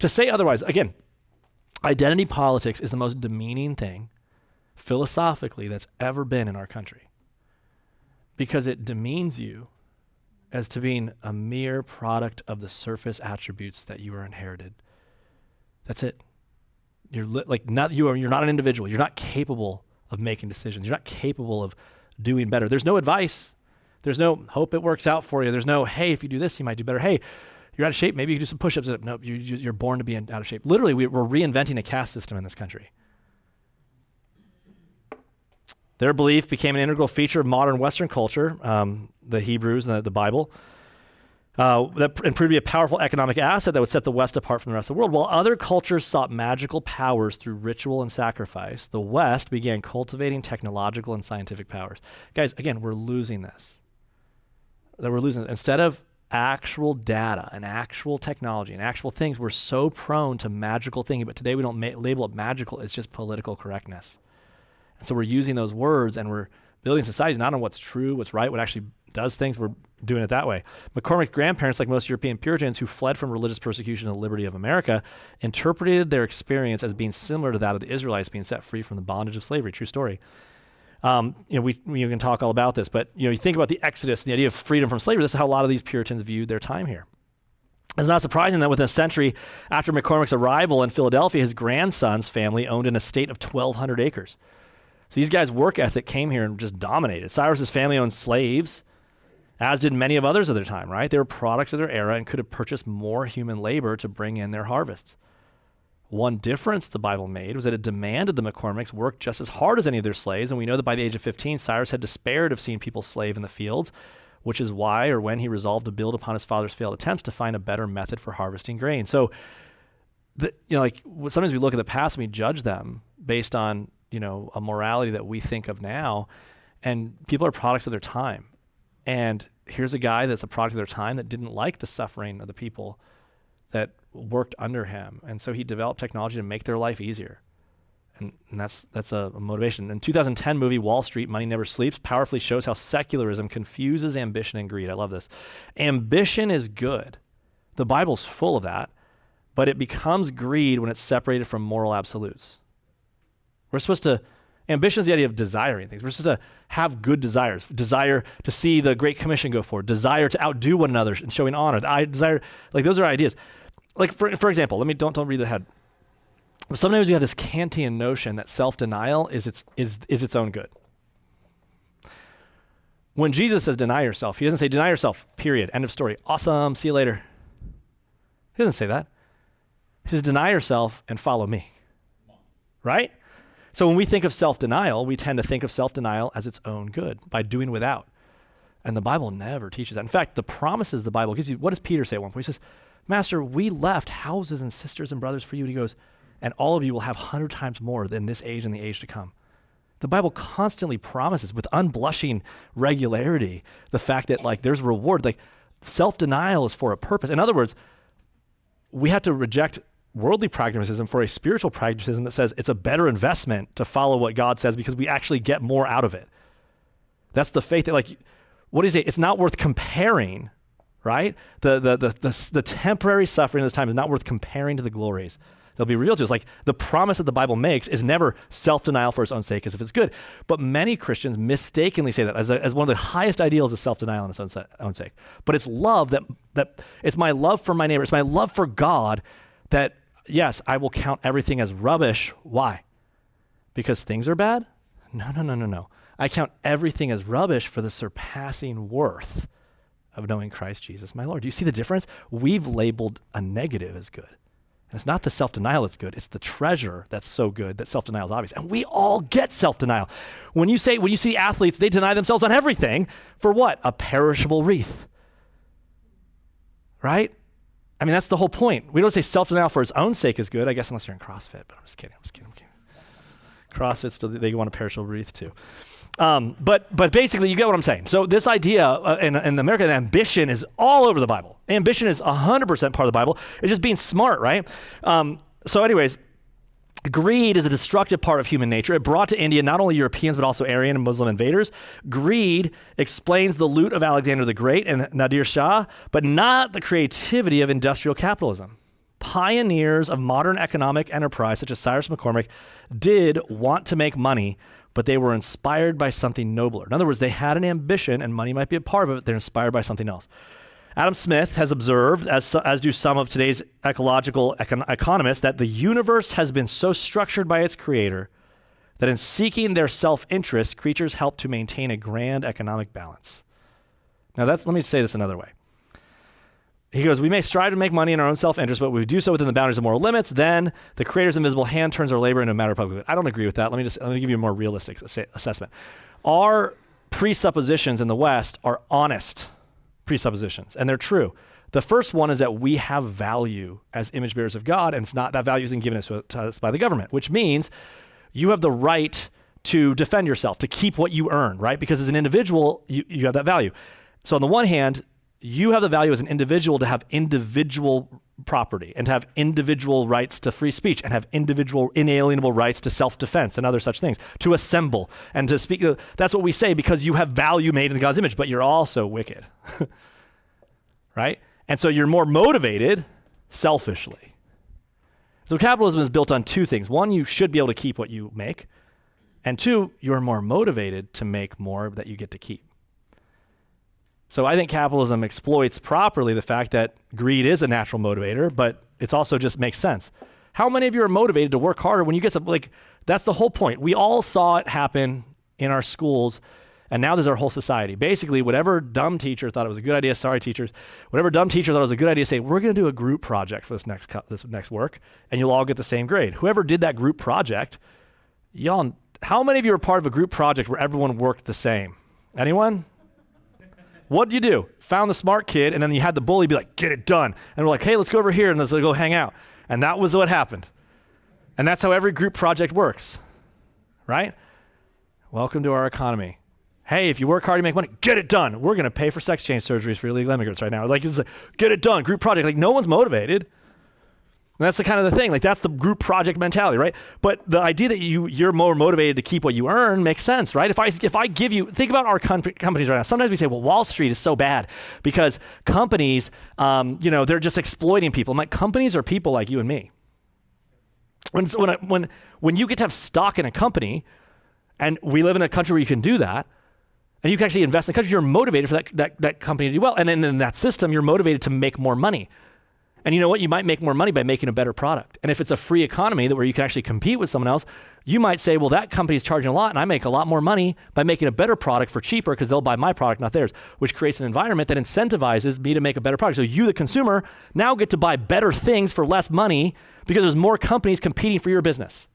To say otherwise, again, identity politics is the most demeaning thing philosophically that's ever been in our country because it demeans you as to being a mere product of the surface attributes that you are inherited. That's it. You're not an individual. You're not capable of making decisions. You're not capable of doing better. There's no advice. There's no hope it works out for you. There's no, hey, if you do this, you might do better. Hey, you're out of shape. Maybe you can do some push-ups. Nope, you're born to be out of shape. Literally, we're reinventing a caste system in this country. Their belief became an integral feature of modern Western culture, the Hebrews and the Bible. That proved to be a powerful economic asset that would set the West apart from the rest of the world. While other cultures sought magical powers through ritual and sacrifice, the West began cultivating technological and scientific powers. Guys, again, we're losing this. Instead of actual data and actual technology and actual things, we're so prone to magical thinking. But today we don't label it magical. It's just political correctness. And so we're using those words and we're building societies not on what's true, what's right, what actually does things. We're doing it that way. McCormick's grandparents, like most European Puritans who fled from religious persecution and the liberty of America, interpreted their experience as being similar to that of the Israelites being set free from the bondage of slavery. True story. We can talk all about this, but you think about the Exodus, the idea of freedom from slavery. This is how a lot of these Puritans viewed their time here. It's not surprising that within a century after McCormick's arrival in Philadelphia, his grandson's family owned an estate of 1,200 acres. So these guys' work ethic came here and just dominated. Cyrus's family owned slaves, as did many of others of their time, right? They were products of their era and could have purchased more human labor to bring in their harvests. One difference the Bible made was that it demanded the McCormicks work just as hard as any of their slaves, and we know that by the age of 15, Cyrus had despaired of seeing people slave in the fields, which is why or when he resolved to build upon his father's failed attempts to find a better method for harvesting grain. So, sometimes we look at the past and we judge them based on a morality that we think of now, and people are products of their time. And here's a guy that's a product of their time that didn't like the suffering of the people that worked under him. And so he developed technology to make their life easier. And that's a motivation. In 2010 movie Wall Street, Money Never Sleeps powerfully shows how secularism confuses ambition and greed. I love this. Ambition is good. The Bible's full of that, but it becomes greed when it's separated from moral absolutes. Ambition is the idea of desiring things. We're supposed to have good desires. Desire to see the Great Commission go forward. Desire to outdo one another and showing honor. Those are ideas. Like for example, don't read the head. Sometimes we have this Kantian notion that self-denial is its own good. When Jesus says deny yourself, he doesn't say deny yourself, period, end of story. Awesome, see you later. He doesn't say that. He says deny yourself and follow me, right? So when we think of self-denial, we tend to think of self-denial as its own good, by doing without. And the Bible never teaches that. In fact, the promises the Bible gives you, what does Peter say at one point? He says, Master, we left houses and sisters and brothers for you. And he goes, and all of you will have 100 times more than this age and the age to come. The Bible constantly promises with unblushing regularity the fact that like there's reward. Like self-denial is for a purpose. In other words, we have to reject worldly pragmatism for a spiritual pragmatism that says it's a better investment to follow what God says because we actually get more out of it. That's the faith that like, what do you say? It's not worth comparing, right? The temporary suffering of this time is not worth comparing to the glories. They'll be real to us. Like the promise that the Bible makes is never self-denial for its own sake as if it's good. But many Christians mistakenly say that as one of the highest ideals of self-denial in its own sake. But it's love that it's my love for my neighbor. It's my love for God that, yes, I will count everything as rubbish. Why? Because things are bad? No. I count everything as rubbish for the surpassing worth of knowing Christ Jesus, my Lord. Do you see the difference? We've labeled a negative as good. And it's not the self-denial that's good. It's the treasure that's so good that self-denial is obvious. And we all get self-denial. When you see athletes, they deny themselves on everything for what? A perishable wreath. Right? I mean, that's the whole point. We don't say self-denial for its own sake is good, I guess, unless you're in CrossFit, but I'm just kidding. CrossFit still, they want a perishable wreath too. But basically, you get what I'm saying. So this idea in America, ambition is all over the Bible. Ambition is 100% part of the Bible. It's just being smart, right? So anyways, greed is a destructive part of human nature. It brought to India not only Europeans, but also Aryan and Muslim invaders. Greed explains the loot of Alexander the Great and Nadir Shah, but not the creativity of industrial capitalism. Pioneers of modern economic enterprise, such as Cyrus McCormick, did want to make money, but they were inspired by something nobler. In other words, they had an ambition, and money might be a part of it, but they're inspired by something else. Adam Smith has observed, as do some of today's ecological economists, that the universe has been so structured by its creator that in seeking their self-interest, creatures help to maintain a grand economic balance. Now let me say this another way. He goes, we may strive to make money in our own self-interest, but if we do so within the boundaries of moral limits, then the Creator's invisible hand turns our labor into a matter of public good. I don't agree with that. Let me give you a more realistic assessment. Our presuppositions in the West are honest presuppositions, and they're true. The first one is that we have value as image bearers of God, and it's not that value isn't given to us by the government, which means you have the right to defend yourself, to keep what you earn, right? Because as an individual, you have that value. So on the one hand, you have the value as an individual to have individual property and to have individual rights to free speech and have individual inalienable rights to self-defense and other such things, to assemble and to speak. That's what we say because you have value made in God's image, but you're also wicked, right? And so you're more motivated selfishly. So capitalism is built on two things. One, you should be able to keep what you make. And two, you're more motivated to make more that you get to keep. So I think capitalism exploits properly the fact that greed is a natural motivator, but it's also just makes sense. How many of you are motivated to work harder when you get some, like, that's the whole point. We all saw it happen in our schools, and now there's our whole society. Basically, whatever dumb teacher thought it was a good idea, sorry teachers, whatever dumb teacher thought it was a good idea, say, we're gonna do a group project for this next work, and you'll all get the same grade. Whoever did that group project, how many of you are part of a group project where everyone worked the same? Anyone? What did you do? Found the smart kid, and then you had the bully be like, get it done. And we're like, hey, let's go over here and let's go hang out. And that was what happened. And that's how every group project works, right? Welcome to our economy. Hey, if you work hard, you make money, get it done. We're gonna pay for sex change surgeries for illegal immigrants right now. Like, it's like, get it done, group project. Like, no one's motivated. And that's the kind of the thing, like that's the group project mentality, right? But the idea that you're more motivated to keep what you earn makes sense, right? If I give you, think about our companies right now. Sometimes we say, well, Wall Street is so bad because companies, they're just exploiting people. I'm like, companies are people like you and me. When you get to have stock in a company, and we live in a country where you can do that, and you can actually invest in the country, you're motivated for that company to do well. And then in that system, you're motivated to make more money. And you know what? You might make more money by making a better product. And if it's a free economy where you can actually compete with someone else, you might say, well, that company's charging a lot and I make a lot more money by making a better product for cheaper because they'll buy my product, not theirs, which creates an environment that incentivizes me to make a better product. So you, the consumer, now get to buy better things for less money because there's more companies competing for your business.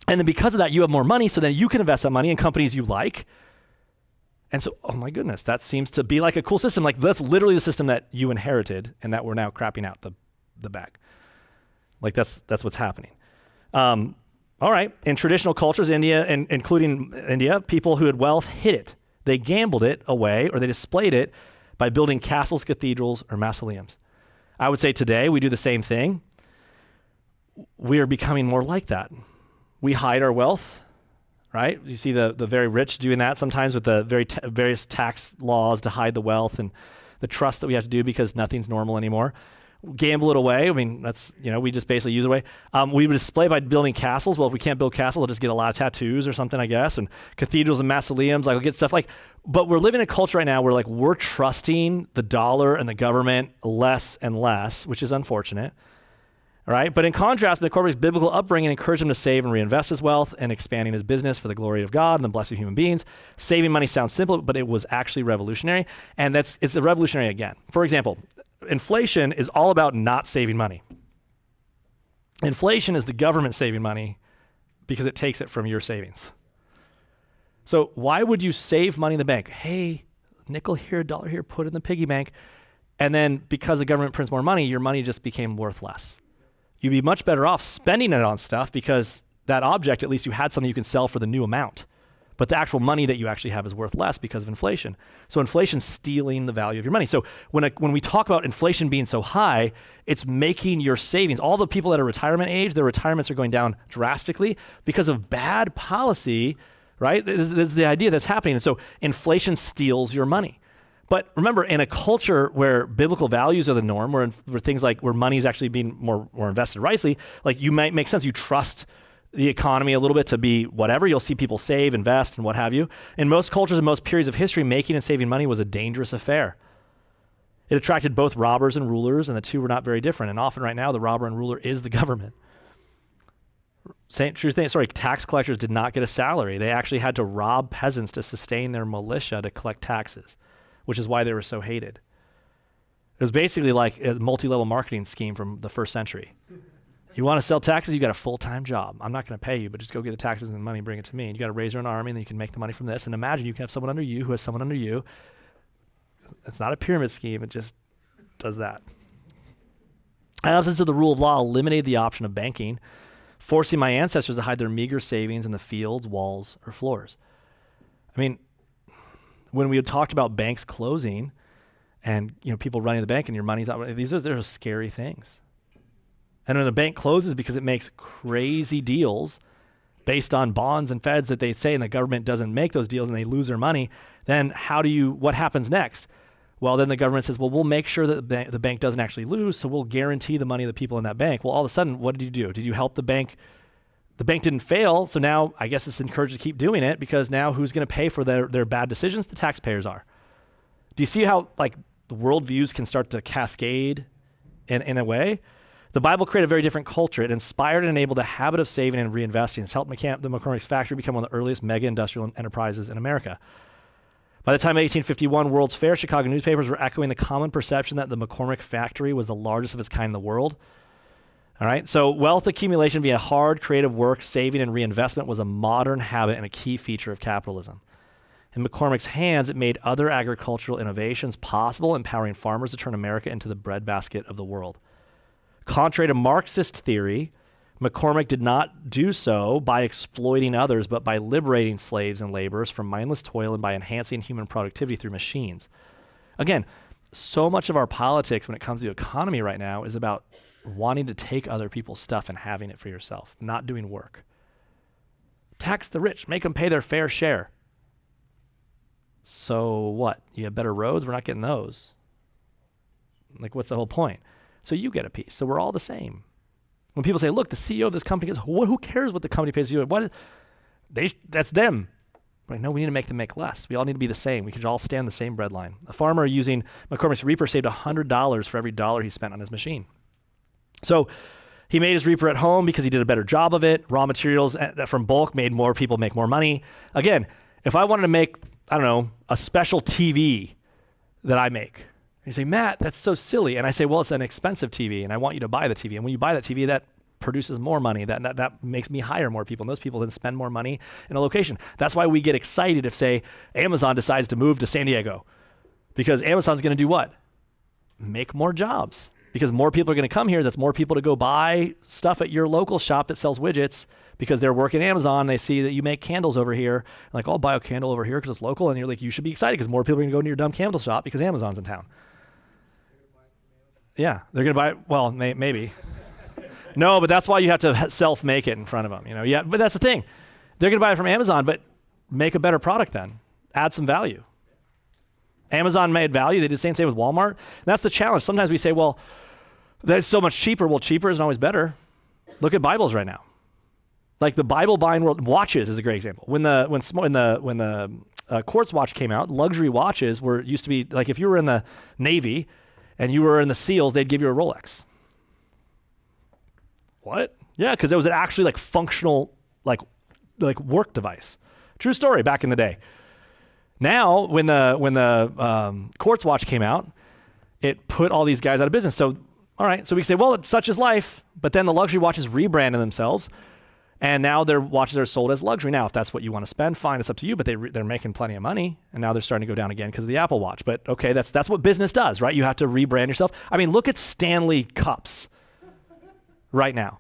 And then because of that, you have more money, so then you can invest that money in companies you like. And so, oh my goodness, that seems to be like a cool system. Like that's literally the system that you inherited and that we're now crapping out the bag. Like that's what's happening. All right, in traditional cultures, India, and including India, people who had wealth hid it. They gambled it away or they displayed it by building castles, cathedrals, or mausoleums. I would say today we do the same thing. We are becoming more like that. We hide our wealth. Right? You see the very rich doing that sometimes with the various tax laws to hide the wealth and the trust that we have to do because nothing's normal anymore. Gamble it away. I mean, that's, we just basically use it away. We would display by building castles. Well, if we can't build castles, we'll just get a lot of tattoos or something, I guess. And cathedrals and mausoleums, like we'll get stuff like, but we're living in a culture right now where like we're trusting the dollar and the government less and less, which is unfortunate. All right, but in contrast, McCormick's biblical upbringing encouraged him to save and reinvest his wealth and expanding his business for the glory of God and the blessing of human beings. Saving money sounds simple, but it was actually revolutionary, and it's a revolutionary again. For example, inflation is all about not saving money. Inflation is the government saving money because it takes it from your savings. So why would you save money in the bank? Hey, nickel here, dollar here, put it in the piggy bank, and then because the government prints more money, your money just became worth less. You'd be much better off spending it on stuff because that object, at least you had something you can sell for the new amount. But the actual money that you actually have is worth less because of inflation. So inflation's stealing the value of your money. So when we talk about inflation being so high, it's making your savings. All the people that are retirement age, their retirements are going down drastically because of bad policy, right? This is the idea that's happening. And so inflation steals your money. But remember, in a culture where biblical values are the norm, where things like where money's actually being more invested wisely, like you might make sense. You trust the economy a little bit to be whatever. You'll see people save, invest, and what have you. In most cultures and most periods of history, making and saving money was a dangerous affair. It attracted both robbers and rulers, and the two were not very different. And often right now, the robber and ruler is the government. Tax collectors did not get a salary. They actually had to rob peasants to sustain their militia to collect taxes, which is why they were so hated. It was basically like a multi-level marketing scheme from the first century. You want to sell taxes, you got a full-time job. I'm not going to pay you, but just go get the taxes and the money, bring it to me. And you got to raise your own army, and then you can make the money from this. And imagine you can have someone under you who has someone under you. It's not a pyramid scheme, it just does that. The absence of the rule of law eliminated the option of banking, forcing my ancestors to hide their meager savings in the fields, walls, or floors. I mean, when we had talked about banks closing and people running the bank and your money's out, they're scary things. And when a bank closes because it makes crazy deals based on bonds and feds that they say, and the government doesn't make those deals and they lose their money, then what happens next? Well, then the government says, well, we'll make sure that the bank doesn't actually lose, so we'll guarantee the money of the people in that bank. Well, all of a sudden, what did you do? Did you help the bank? The bank didn't fail, so now I guess it's encouraged to keep doing it because now who's going to pay for their bad decisions? The taxpayers are. Do you see how the worldviews can start to cascade in a way? The Bible created a very different culture. It inspired and enabled a habit of saving and reinvesting. It's helped the McCormick's factory become one of the earliest mega industrial enterprises in America. By the time of 1851 World's Fair, Chicago newspapers were echoing the common perception that the McCormick factory was the largest of its kind in the world. All right, so wealth accumulation via hard, creative work, saving, and reinvestment was a modern habit and a key feature of capitalism. In McCormick's hands, it made other agricultural innovations possible, empowering farmers to turn America into the breadbasket of the world. Contrary to Marxist theory, McCormick did not do so by exploiting others, but by liberating slaves and laborers from mindless toil and by enhancing human productivity through machines. Again, so much of our politics when it comes to the economy right now is about wanting to take other people's stuff and having it for yourself, not doing work. Tax the rich, make them pay their fair share. So what? You have better roads? We're not getting those. What's the whole point? So you get a piece. So we're all the same. When people say, look, the CEO of this company goes, who cares what the company pays you? That's them. No, we need to make them make less. We all need to be the same. We could all stand the same bread line. A farmer using McCormick's reaper saved $100 for every dollar he spent on his machine. So he made his reaper at home because he did a better job of it. Raw materials from bulk made more people make more money. Again, if I wanted to make, I don't know, a special TV that I make, and you say, Matt, that's so silly. And I say, well, it's an expensive TV and I want you to buy the TV. And when you buy that TV, that produces more money. That makes me hire more people. And those people then spend more money in a location. That's why we get excited if, say, Amazon decides to move to San Diego. Because Amazon's going to do what? Make more jobs. Because more people are going to come here. That's more people to go buy stuff at your local shop that sells widgets because they're working Amazon. They see that you make candles over here. Like, I'll buy a candle over here because it's local. And you're like, you should be excited because more people are going to go to your dumb candle shop because Amazon's in town. Yeah, they're going to buy, well, maybe. No, but that's why you have to self-make it in front of them. You know, yeah, but that's the thing. They're going to buy it from Amazon, but make a better product then. Add some value. Amazon made value. They did the same thing with Walmart. And that's the challenge. Sometimes we say, well, that's so much cheaper. Well, cheaper isn't always better. Look at Bibles right now. Like the Bible buying world, watches is a great example. When the quartz watch came out, luxury watches used to be like if you were in the Navy and you were in the SEALs, they'd give you a Rolex. What? Yeah, because it was actually like functional, like work device. True story. Back in the day. Now, when the quartz watch came out, it put all these guys out of business. So, all right. So we say, well, such is life. But then the luxury watches rebranded themselves, and now their watches are sold as luxury. Now, if that's what you want to spend, fine. It's up to you. But they're making plenty of money, and now they're starting to go down again because of the Apple Watch. But okay, that's what business does, right? You have to rebrand yourself. I mean, look at Stanley cups right now.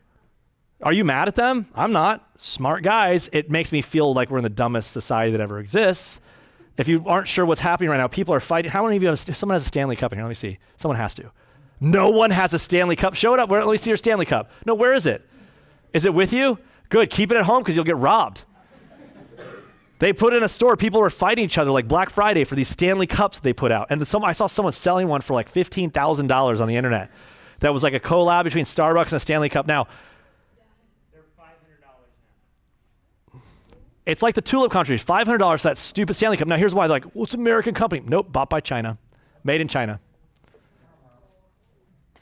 Are you mad at them? I'm not. Smart guys. It makes me feel like we're in the dumbest society that ever exists. If you aren't sure what's happening right now, people are fighting. How many of you have someone has a Stanley Cup in here? Let me see. Someone has to. No one has a Stanley Cup. Show it up. Let me see your Stanley Cup. No, where is it? Is it with you? Good. Keep it at home because you'll get robbed. They put it in a store. People were fighting each other like Black Friday for these Stanley Cups they put out. And I saw someone selling one for like $15,000 on the internet. That was like a collab between Starbucks and a Stanley Cup. Now, it's like the tulip country, $500 for that stupid Stanley Cup. Now here's why. They're like, well, it's an American company. Nope, bought by China. Made in China.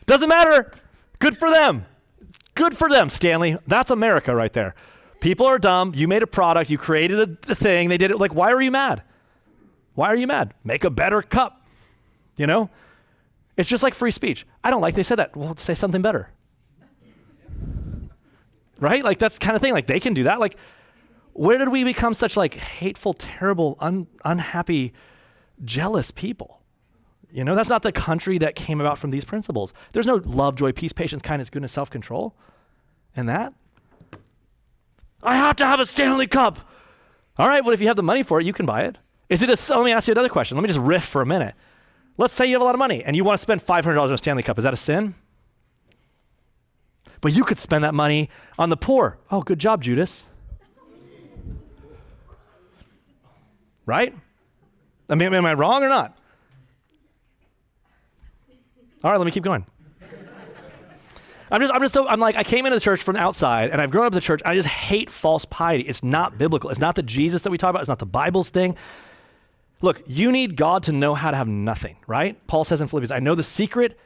Doesn't matter. Good for them. Good for them, Stanley. That's America right there. People are dumb. You made a product. You created a thing. They did it. Like, why are you mad? Why are you mad? Make a better cup. You know? It's just like free speech. I don't like they said that. Well, say something better. Right? Like, that's the kind of thing. Like, they can do that. Like, where did we become such like hateful, terrible, unhappy, jealous people? You know, that's not the country that came about from these principles. There's no love, joy, peace, patience, kindness, goodness, self-control. And that? I have to have a Stanley Cup. All right, well, if you have the money for it, you can buy it. Let me ask you another question. Let me just riff for a minute. Let's say you have a lot of money and you want to spend $500 on a Stanley Cup. Is that a sin? But you could spend that money on the poor. Oh, good job, Judas. Right? I mean, am I wrong or not? All right, let me keep going. I came into the church from outside and I've grown up in the church. I just hate false piety. It's not biblical. It's not the Jesus that we talk about. It's not the Bible's thing. Look, you need God to know how to have nothing, right? Paul says in Philippians, I know the secret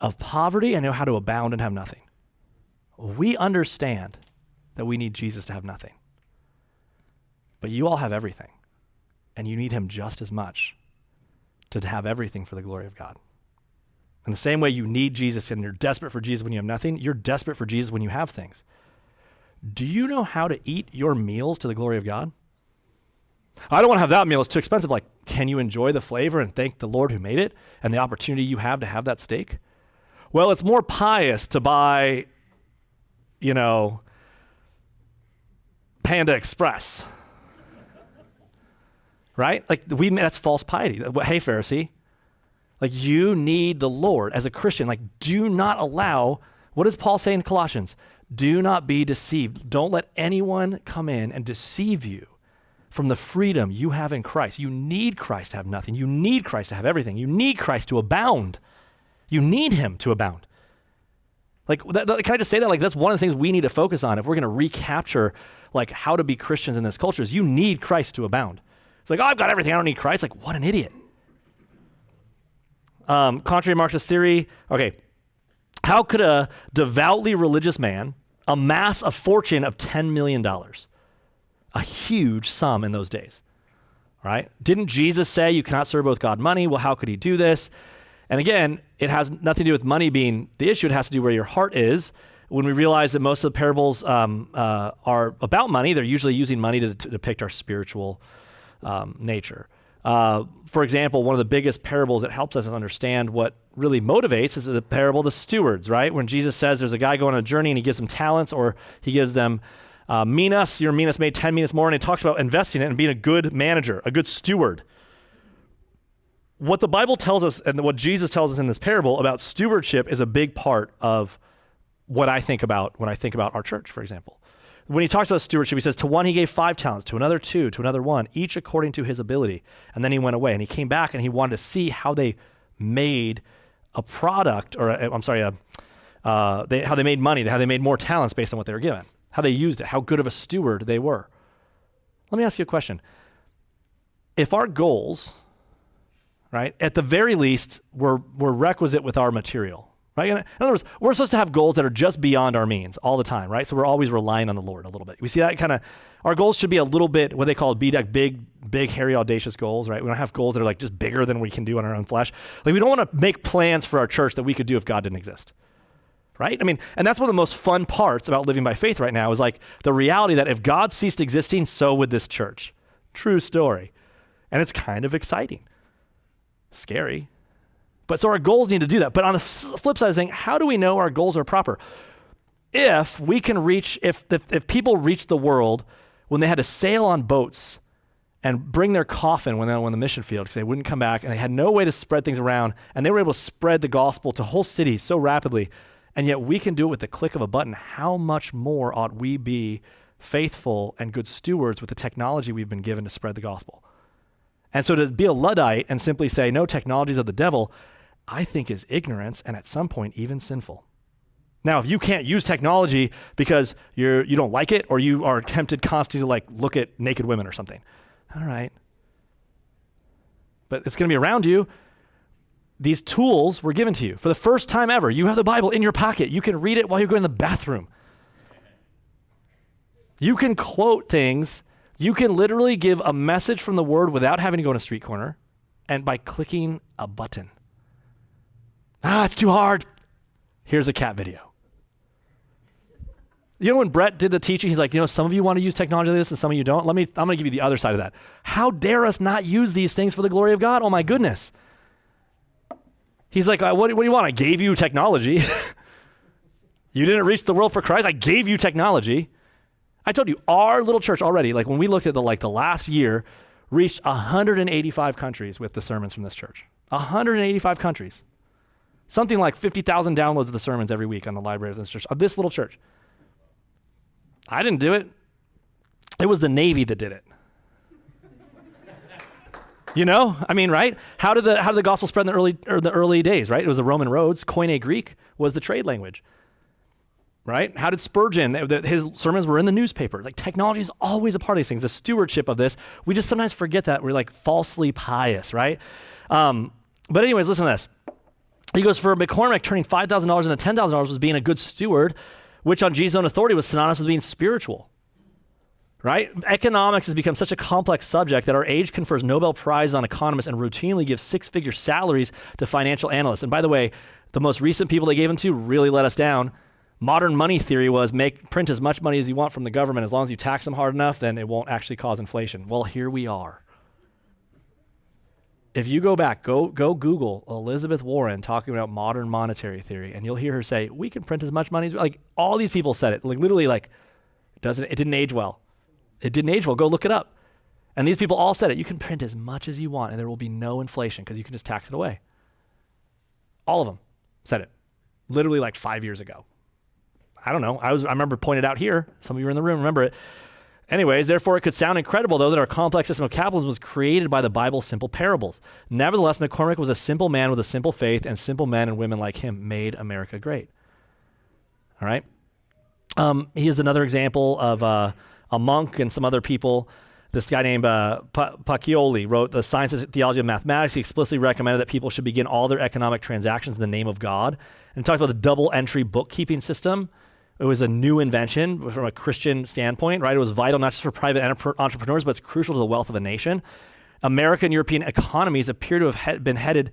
of poverty. I know how to abound and have nothing. We understand that we need Jesus to have nothing. But you all have everything. And you need him just as much to have everything for the glory of God. In the same way you need Jesus and you're desperate for Jesus when you have nothing, you're desperate for Jesus when you have things. Do you know how to eat your meals to the glory of God? I don't want to have that meal. It's too expensive. Like, can you enjoy the flavor and thank the Lord who made it and the opportunity you have to have that steak? Well, it's more pious to buy, Panda Express. Right? Like that's false piety. Hey, Pharisee, like you need the Lord as a Christian. Like do not allow, what does Paul say in Colossians? Do not be deceived. Don't let anyone come in and deceive you from the freedom you have in Christ. You need Christ to have nothing. You need Christ to have everything. You need Christ to abound. You need him to abound. Like, can I just say that? Like that's one of the things we need to focus on if we're going to recapture like how to be Christians in this culture is you need Christ to abound. It's like, oh, I've got everything. I don't need Christ. Like, what an idiot. Contrary to Marxist theory. Okay. How could a devoutly religious man amass a fortune of $10 million? A huge sum in those days, right? Didn't Jesus say you cannot serve both God and money? Well, how could he do this? And again, it has nothing to do with money being the issue. It has to do where your heart is. When we realize that most of the parables are about money, they're usually using money to depict our spiritual nature. For example, one of the biggest parables that helps us understand what really motivates is the parable of the stewards, right? When Jesus says there's a guy going on a journey and he gives them talents, or he gives them minas, your minas made 10 minas more, and he talks about investing it and being a good manager, a good steward. What the Bible tells us and what Jesus tells us in this parable about stewardship is a big part of what I think about when I think about our church, for example. When he talks about stewardship, he says, to one he gave 5 talents, to another 2, to another 1, each according to his ability. And then he went away, and he came back, and he wanted to see how they made a product, or how they made money, how they made more talents based on what they were given, how they used it, how good of a steward they were. Let me ask you a question. If our goals, right, at the very least, were requisite with our material, right? In other words, we're supposed to have goals that are just beyond our means all the time, right? So we're always relying on the Lord a little bit. We see that kind of, our goals should be a little bit, what they call big, hairy, audacious goals, right? We don't have goals that are like just bigger than we can do on our own flesh. Like we don't want to make plans for our church that we could do if God didn't exist, right? I mean, and that's one of the most fun parts about living by faith right now is like the reality that if God ceased existing, so would this church. True story. And it's kind of exciting. Scary. But so our goals need to do that. But on the flip side of saying, how do we know our goals are proper? If we can reach, if people reached the world when they had to sail on boats and bring their coffin when they were on the mission field because they wouldn't come back and they had no way to spread things around and they were able to spread the gospel to whole cities so rapidly, and yet we can do it with the click of a button, how much more ought we be faithful and good stewards with the technology we've been given to spread the gospel? And so to be a Luddite and simply say, no, technology's of the devil, I think is ignorance and at some point even sinful. Now, if you can't use technology because you don't like it or you are tempted constantly to like look at naked women or something, all right. But it's going to be around you. These tools were given to you. For the first time ever, you have the Bible in your pocket. You can read it while you're going to the bathroom. You can quote things. You can literally give a message from the Word without having to go in a street corner and by clicking a button. It's too hard. Here's a cat video. You know when Brett did the teaching, he's like, some of you want to use technology like this and some of you don't. I'm going to give you the other side of that. How dare us not use these things for the glory of God? Oh my goodness. He's like, what do you want? I gave you technology. You didn't reach the world for Christ. I gave you technology. I told you, our little church already, like when we looked at the last year, reached 185 countries with the sermons from this church. 185 countries. Something like 50,000 downloads of the sermons every week on the library of this little church. I didn't do it. It was the Navy that did it. Right? How did the gospel spread in the early days, right? It was the Roman roads. Koine Greek was the trade language. Right? How did Spurgeon, his sermons were in the newspaper. Like technology is always a part of these things. The stewardship of this, we just sometimes forget that. We're like falsely pious, right? But anyways, listen to this. He goes, for McCormick, turning $5,000 into $10,000 was being a good steward, which on Jesus' own authority was synonymous with being spiritual, right? Economics has become such a complex subject that our age confers Nobel Prizes on economists and routinely gives 6-figure salaries to financial analysts. And by the way, the most recent people they gave them to really let us down. Modern money theory was print as much money as you want from the government. As long as you tax them hard enough, then it won't actually cause inflation. Well, here we are. If you go back, go Google Elizabeth Warren talking about modern monetary theory, and you'll hear her say, we can print as much money as, like all these people said it, like literally like, it didn't age well. It didn't age well, go look it up. And these people all said it, you can print as much as you want and there will be no inflation because you can just tax it away. All of them said it, literally like 5 years ago. I don't know, I remember pointed out here, some of you were in the room, remember it. Anyways, therefore it could sound incredible, though, that our complex system of capitalism was created by the Bible's simple parables. Nevertheless, McCormick was a simple man with a simple faith, and simple men and women like him made America great. All right? He is another example of a monk and some other people This guy named Pacioli wrote The Science and Theology of Mathematics. He explicitly recommended that people should begin all their economic transactions in the name of God. And talked about the double entry bookkeeping system. It was a new invention from a Christian standpoint, right? It was vital not just for private entrepreneurs, but it's crucial to the wealth of a nation. American and European economies appear to have been headed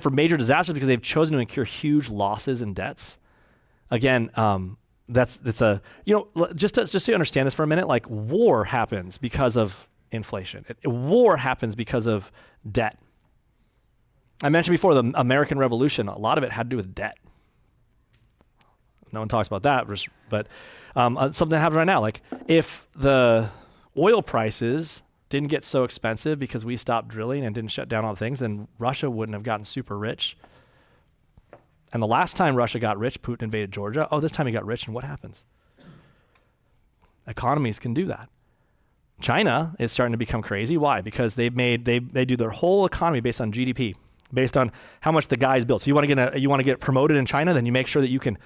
for major disasters because they've chosen to incur huge losses and debts. Again, just so you understand this for a minute, like war happens because of inflation. War happens because of debt. I mentioned before the American Revolution, a lot of it had to do with debt. No one talks about that, but something that happens right now, like if the oil prices didn't get so expensive because we stopped drilling and didn't shut down all the things, then Russia wouldn't have gotten super rich. And the last time Russia got rich, Putin invaded Georgia. Oh, this time he got rich, and what happens? Economies can do that. China is starting to become crazy. Why? Because they do their whole economy based on GDP, based on how much the guys build. So you want to get promoted in China, then you make sure that you can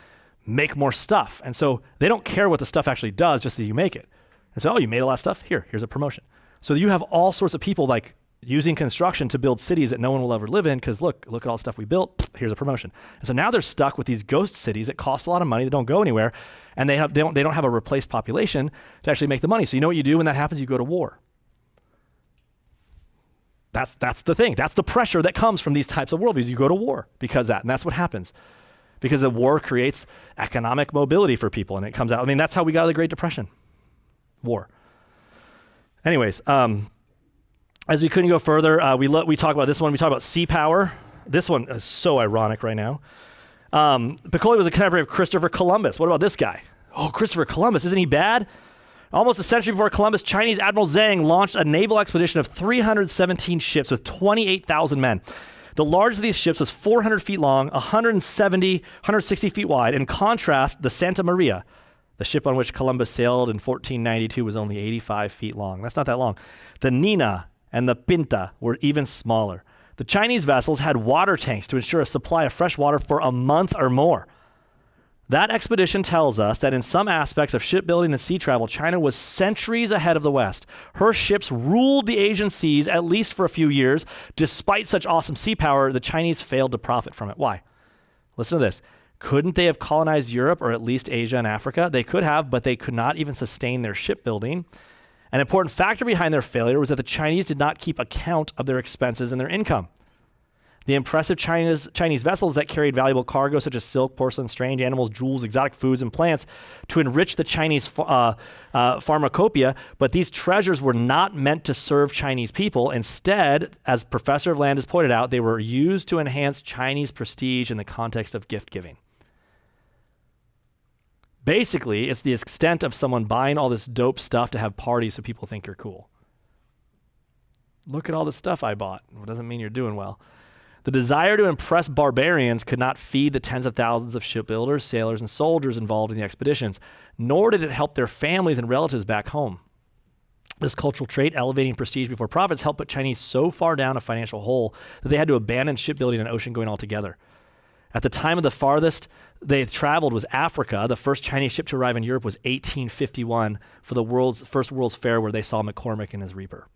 make more stuff. And so they don't care what the stuff actually does, just that you make it. And so, you made a lot of stuff? Here's a promotion. So you have all sorts of people like using construction to build cities that no one will ever live in because look at all the stuff we built, here's a promotion. And so now they're stuck with these ghost cities that cost a lot of money, that don't go anywhere, and they don't have a replaced population to actually make the money. So you know what you do when that happens? You go to war. That's the thing. That's the pressure that comes from these types of worldviews. You go to war because and that's what happens. Because the war creates economic mobility for people, and it comes out. I mean, that's how we got out of the Great Depression. War. Anyways, as we couldn't go further, we talk about this one. We talk about sea power. This one is so ironic right now. Pacioli was a contemporary of Christopher Columbus. What about this guy? Oh, Christopher Columbus, isn't he bad? Almost a century before Columbus, Chinese Admiral Zhang launched a naval expedition of 317 ships with 28,000 men. The largest of these ships was 400 feet long, 160 feet wide. In contrast, the Santa Maria, the ship on which Columbus sailed in 1492, was only 85 feet long. That's not that long. The Nina and the Pinta were even smaller. The Chinese vessels had water tanks to ensure a supply of fresh water for a month or more. That expedition tells us that in some aspects of shipbuilding and sea travel, China was centuries ahead of the West. Her ships ruled the Asian seas, at least for a few years. Despite such awesome sea power, the Chinese failed to profit from it. Why? Listen to this. Couldn't they have colonized Europe or at least Asia and Africa? They could have, but they could not even sustain their shipbuilding. An important factor behind their failure was that the Chinese did not keep account of their expenses and their income. The impressive Chinese vessels that carried valuable cargo such as silk, porcelain, strange animals, jewels, exotic foods, and plants to enrich the Chinese pharmacopoeia, but these treasures were not meant to serve Chinese people. Instead, as Professor of Land has pointed out, they were used to enhance Chinese prestige in the context of gift giving. Basically, it's the extent of someone buying all this dope stuff to have parties so people think you're cool. Look at all the stuff I bought. It doesn't mean you're doing well. The desire to impress barbarians could not feed the tens of thousands of shipbuilders, sailors, and soldiers involved in the expeditions, nor did it help their families and relatives back home. This cultural trait, elevating prestige before profits, helped put Chinese so far down a financial hole that they had to abandon shipbuilding and ocean-going altogether. At the time of the farthest they traveled was Africa. The first Chinese ship to arrive in Europe was 1851 for the first World's Fair, where they saw McCormick and his Reaper.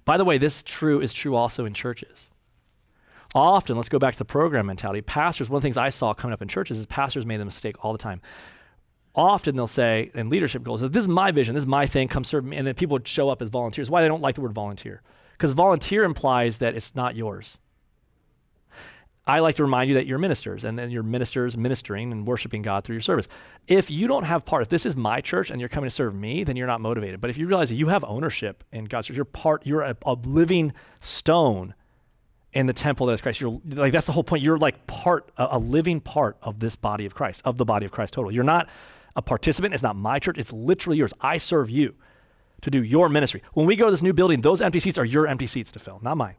By the way, this is true also in churches. Often, let's go back to the program mentality. Pastors, one of the things I saw coming up in churches is pastors made the mistake all the time. Often they'll say, in leadership goals, this is my vision, this is my thing, come serve me. And then people would show up as volunteers. Why they don't like the word volunteer? Because volunteer implies that it's not yours. I like to remind you that you're ministers, and then you're ministers ministering and worshiping God through your service. If you don't have if this is my church and you're coming to serve me, then you're not motivated. But if you realize that you have ownership in God's church, you're a living stone in the temple that is Christ. That's the whole point. You're like a living part of this body of Christ, of the body of Christ total. You're not a participant. It's not my church. It's literally yours. I serve you to do your ministry. When we go to this new building, those empty seats are your empty seats to fill, not mine.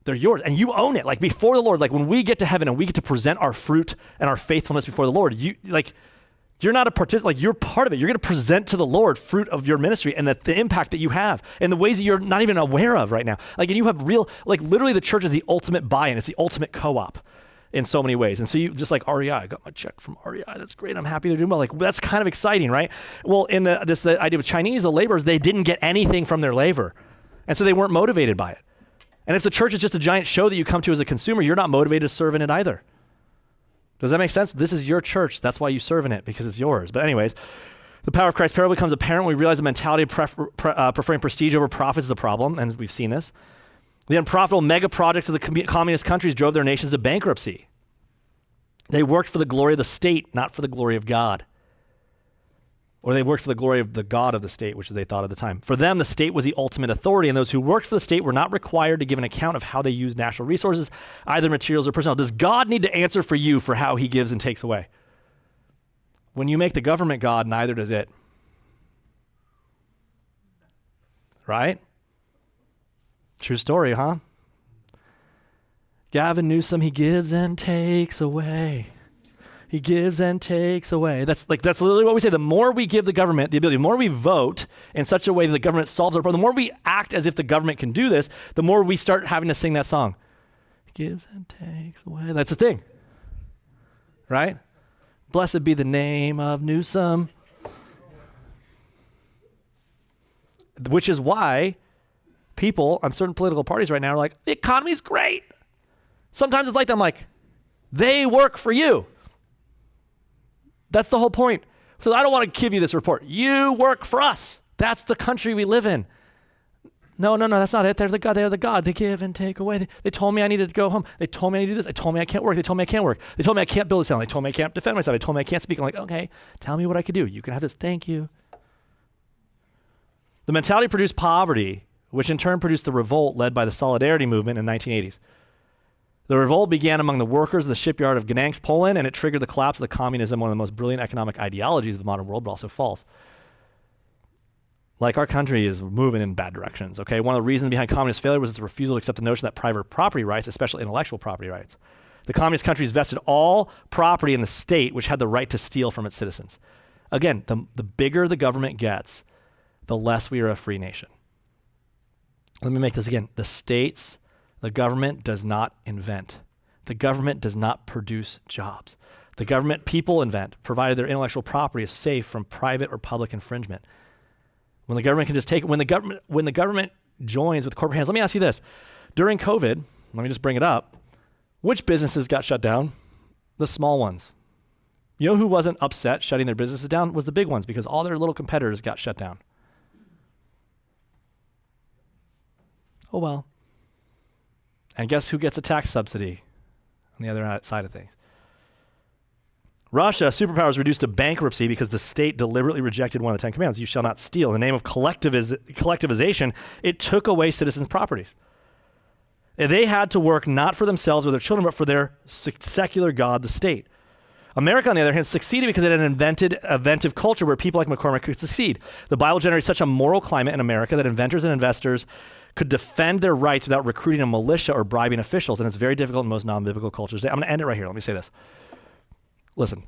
They're yours, and you own it. Like before the Lord, like when we get to heaven and we get to present our fruit and our faithfulness before the Lord, you're not a participant, like you're part of it. You're going to present to the Lord fruit of your ministry and the impact that you have in the ways that you're not even aware of right now. Like, and you have literally the church is the ultimate buy-in. It's the ultimate co-op. in so many ways. And so you just like REI, I got my check from REI. That's great. I'm happy they're doing well. Like that's kind of exciting, right? Well, in the idea of Chinese, the laborers, they didn't get anything from their labor. And so they weren't motivated by it. And if the church is just a giant show that you come to as a consumer, you're not motivated to serve in it either. Does that make sense? This is your church. That's why you serve in it, because it's yours. But anyways, the power of Christ's parable becomes apparent when we realize the mentality of preferring prestige over profit is the problem, and we've seen this. The unprofitable mega projects of the communist countries drove their nations to bankruptcy. They worked for the glory of the state, not for the glory of God. Or they worked for the glory of the God of the state, which they thought at the time. For them, the state was the ultimate authority, and those who worked for the state were not required to give an account of how they used natural resources, either materials or personnel. Does God need to answer for you for how he gives and takes away? When you make the government God, neither does it. Right? True story, huh? Gavin Newsom, he gives and takes away. He gives and takes away. That's literally what we say. The more we give the government the ability, the more we vote in such a way that the government solves our problem, the more we act as if the government can do this, the more we start having to sing that song. He gives and takes away. That's the thing. Right? Blessed be the name of Newsom. Which is why people on certain political parties right now are like, the economy's great. Sometimes it's like I'm like, they work for you. That's the whole point. So I don't want to give you this report. You work for us. That's the country we live in. No, that's not it. They're the God. They are the God. They give and take away. They told me I needed to go home. They told me I need to do this. They told me I can't work. They told me I can't work. They told me I can't build a town. They told me I can't defend myself. They told me I can't speak. I'm like, okay, tell me what I could do. You can have this. Thank you. The mentality produced poverty, which in turn produced the revolt led by the Solidarity movement in the 1980s. The revolt began among the workers of the shipyard of Gdansk, Poland, and it triggered the collapse of the communism, one of the most brilliant economic ideologies of the modern world, but also false. Like our country is moving in bad directions, okay? One of the reasons behind communist failure was its refusal to accept the notion that private property rights, especially intellectual property rights. The communist countries vested all property in the state, which had the right to steal from its citizens. Again, the bigger the government gets, the less we are a free nation. Let me make this again. The government does not invent. The government does not produce jobs. The government people invent, provided their intellectual property is safe from private or public infringement. When the government can just take, when the government joins with corporate hands, let me ask you this. During COVID, let me just bring it up, which businesses got shut down? The small ones. You know who wasn't upset shutting their businesses down? Was the big ones, because all their little competitors got shut down. Oh well. And guess who gets a tax subsidy on the other side of things? Russia, superpower, was reduced to bankruptcy because the state deliberately rejected one of the 10 Commandments. You shall not steal. In the name of collectivization, it took away citizens' properties. They had to work not for themselves or their children, but for their secular God, the state. America, on the other hand, succeeded because it had an inventive culture where people like McCormick could succeed. The Bible generated such a moral climate in America that inventors and investors could defend their rights without recruiting a militia or bribing officials, and it's very difficult in most non-biblical cultures. I'm going to end it right here. Let me say this. Listen,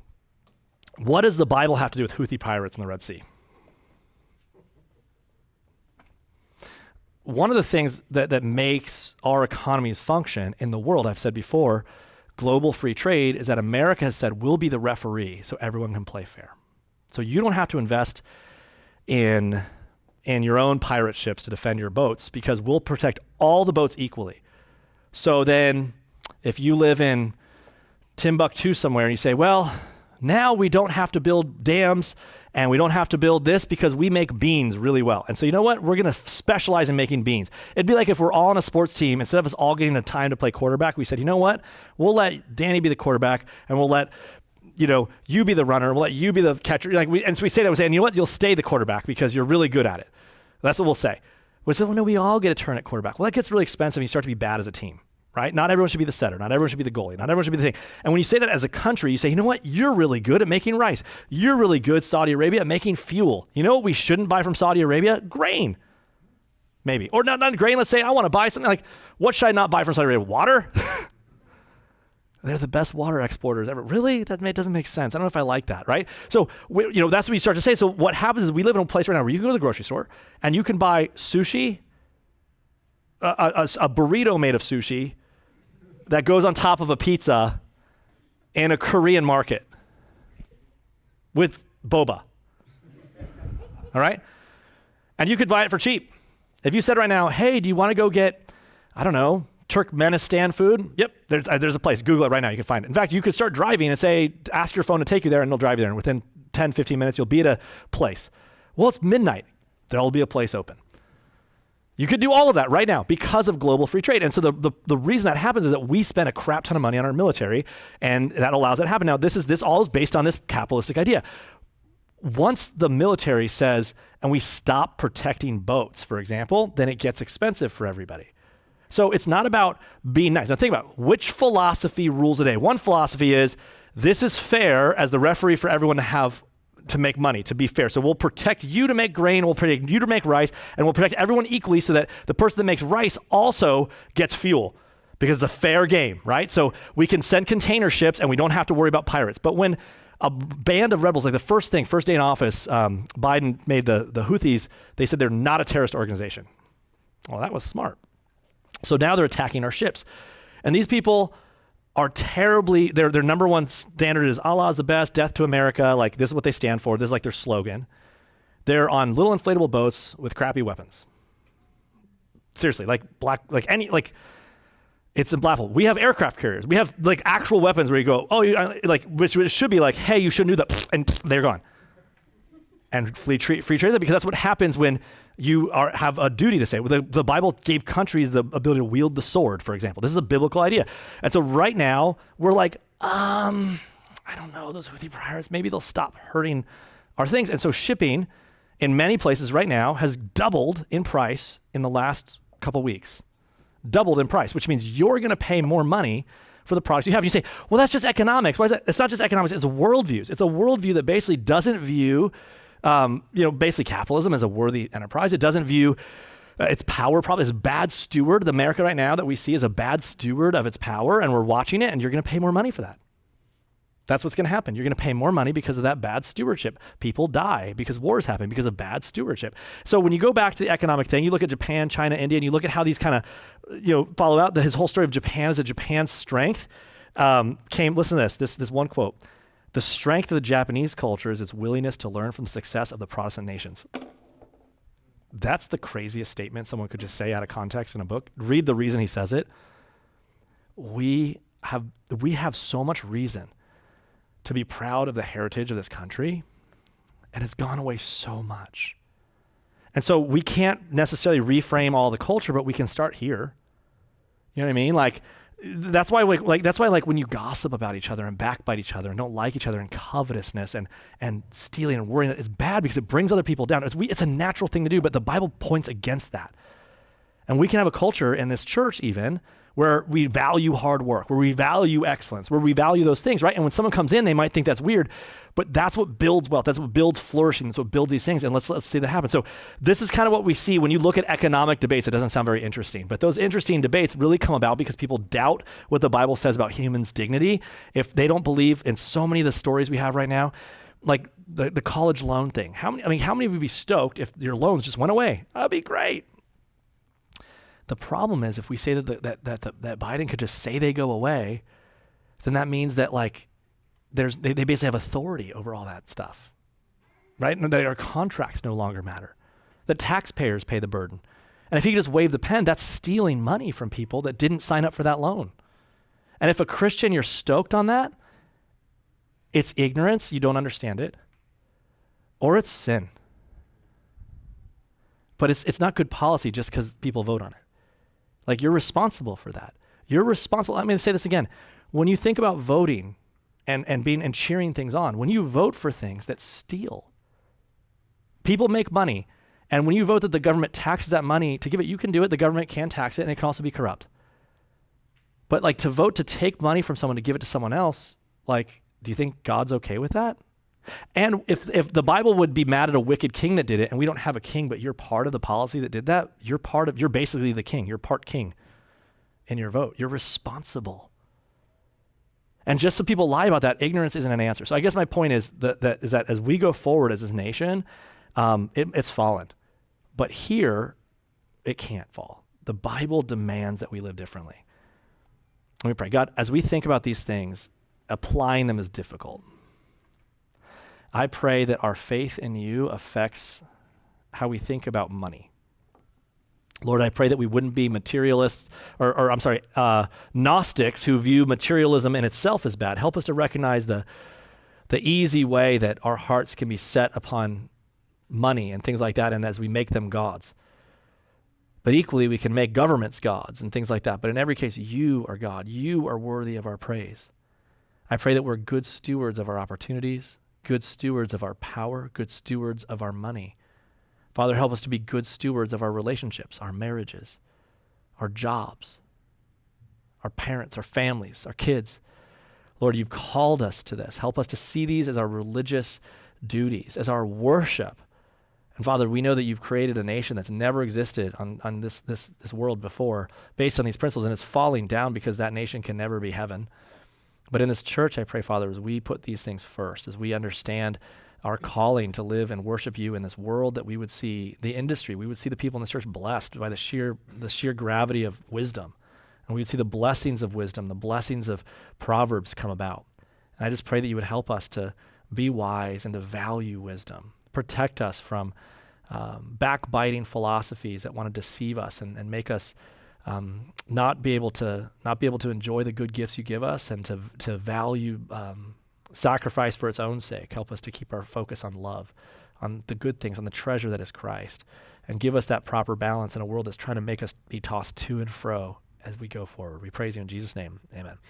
what does the Bible have to do with Houthi pirates in the Red Sea? One of the things that makes our economies function in the world, I've said before, global free trade, is that America has said, we'll be the referee so everyone can play fair. So you don't have to invest in your own pirate ships to defend your boats, because we'll protect all the boats equally. So then if you live in Timbuktu somewhere and you say, well, now we don't have to build dams and we don't have to build this because we make beans really well. And so you know what? We're going to specialize in making beans. It'd be like if we're all on a sports team, instead of us all getting the time to play quarterback, we said, you know what? We'll let Danny be the quarterback and we'll let you be the runner. We'll let you be the catcher. And so we say that, we're saying, you know what? You'll stay the quarterback because you're really good at it. That's what we'll say. We say, well, no, we all get a turn at quarterback. Well, that gets really expensive and you start to be bad as a team, right? Not everyone should be the setter. Not everyone should be the goalie. Not everyone should be the thing. And when you say that as a country, you say, you know what? You're really good at making rice. You're really good, Saudi Arabia, at making fuel. You know what we shouldn't buy from Saudi Arabia? Grain. Maybe. Or not grain. Let's say I want to buy something like, what should I not buy from Saudi Arabia? Water? They're the best water exporters ever. Really? That doesn't make sense. I don't know if I like that, right? So, that's what you start to say. So what happens is we live in a place right now where you can go to the grocery store and you can buy sushi, a burrito made of sushi that goes on top of a pizza in a Korean market with boba. All right? And you could buy it for cheap. If you said right now, hey, do you want to go get, I don't know, Turkmenistan food? Yep, there's a place. Google it right now. You can find it. In fact, you could start driving and say, ask your phone to take you there, and they'll drive you there. And within 10, 15 minutes, you'll be at a place. Well, it's midnight. There'll be a place open. You could do all of that right now because of global free trade. And so the reason that happens is that we spend a crap ton of money on our military, and that allows that to happen. Now, this all is based on this capitalistic idea. Once the military says, and we stop protecting boats, for example, then it gets expensive for everybody. So it's not about being nice. Now think about which philosophy rules the day. One philosophy is, this is fair as the referee for everyone to make money, to be fair. So we'll protect you to make grain, we'll protect you to make rice, and we'll protect everyone equally so that the person that makes rice also gets fuel, because it's a fair game, right? So we can send container ships and we don't have to worry about pirates. But when a band of rebels, like the first day in office, Biden made the Houthis, they said they're not a terrorist organization. Well, that was smart. So now they're attacking our ships. And these people are terribly, their number one standard is Allah is the best, death to America. Like, this is what they stand for. This is like their slogan. They're on little inflatable boats with crappy weapons. Seriously, it's laughable. We have aircraft carriers. We have like actual weapons where you go, which should be like, hey, you shouldn't do that, and they're gone. And free trade, because that's what happens when you have a duty to say. The Bible gave countries the ability to wield the sword, for example. This is a biblical idea. And so right now, we're like, I don't know, those Houthi pirates, maybe they'll stop hurting our things. And so shipping in many places right now has doubled in price in the last couple weeks. Doubled in price, which means you're going to pay more money for the products you have. You say, well, that's just economics. Why is that? It's not just economics, it's worldviews. It's a worldview that basically doesn't view basically capitalism as a worthy enterprise. It doesn't view its power probably as a bad steward. The America right now that we see is a bad steward of its power, and we're watching it, and you're going to pay more money for that. That's what's going to happen. You're going to pay more money because of that bad stewardship. People die because wars happen because of bad stewardship. So when you go back to the economic thing, you look at Japan, China, India, and you look at how these kind of, follow out. His whole story of Japan is that Japan's strength listen to this one quote. The strength of the Japanese culture is its willingness to learn from the success of the Protestant nations. That's the craziest statement someone could just say out of context in a book. Read the reason he says it. We have so much reason to be proud of the heritage of this country, and it's gone away so much. And so we can't necessarily reframe all the culture, but we can start here. You know what I mean? That's why when you gossip about each other and backbite each other and don't like each other and covetousness and stealing and worrying, it's bad because it brings other people down. It's a natural thing to do, but the Bible points against that. And we can have a culture in this church even where we value hard work, where we value excellence, where we value those things, right? And when someone comes in, they might think that's weird, but that's what builds wealth. That's what builds flourishing. That's what builds these things. And let's see that happen. So this is kind of what we see when you look at economic debates. It doesn't sound very interesting, but those interesting debates really come about because people doubt what the Bible says about humans' dignity. If they don't believe in so many of the stories we have right now, like the college loan thing. How many would be stoked if your loans just went away? That'd be great. The problem is if we say that Biden could just say they go away, then that means that they basically have authority over all that stuff, right? And that our contracts no longer matter. The taxpayers pay the burden. And if he could just wave the pen, that's stealing money from people that didn't sign up for that loan. And if a Christian, you're stoked on that, it's ignorance, you don't understand it, or it's sin. But it's not good policy just because people vote on it. You're responsible for that. You're responsible. I'm going to say this again. When you think about voting and cheering things on, when you vote for things that steal, people make money. And when you vote that the government taxes that money to give it, you can do it. The government can tax it, and it can also be corrupt. But to vote to take money from someone to give it to someone else, do you think God's okay with that? And if the Bible would be mad at a wicked king that did it, and we don't have a king, but you're part of the policy that did that, you're basically the king. You're part king in your vote. You're responsible. And just so people lie about that, ignorance isn't an answer. So I guess my point is that as we go forward as this nation, it's fallen. But here, it can't fall. The Bible demands that we live differently. Let me pray. God, as we think about these things, applying them is difficult. I pray that our faith in you affects how we think about money. Lord, I pray that we wouldn't be materialists, Gnostics who view materialism in itself as bad. Help us to recognize the easy way that our hearts can be set upon money and things like that, and as we make them gods. But equally, we can make governments gods and things like that. But in every case, you are God. You are worthy of our praise. I pray that we're good stewards of our opportunities, good stewards of our power, good stewards of our money. Father, help us to be good stewards of our relationships, our marriages, our jobs, our parents, our families, our kids. Lord, you've called us to this. Help us to see these as our religious duties, as our worship. And Father, we know that you've created a nation that's never existed on this world before based on these principles, and it's falling down because that nation can never be heaven. But in this church, I pray, Father, as we put these things first, as we understand our calling to live and worship you in this world, that we would see the industry, we would see the people in this church blessed by the sheer gravity of wisdom. And we would see the blessings of wisdom, the blessings of Proverbs come about. And I just pray that you would help us to be wise and to value wisdom. Protect us from backbiting philosophies that want to deceive us and make us not be able to enjoy the good gifts you give us, and to value sacrifice for its own sake. Help us to keep our focus on love, on the good things, on the treasure that is Christ, and give us that proper balance in a world that's trying to make us be tossed to and fro as we go forward. We praise you in Jesus' name. Amen.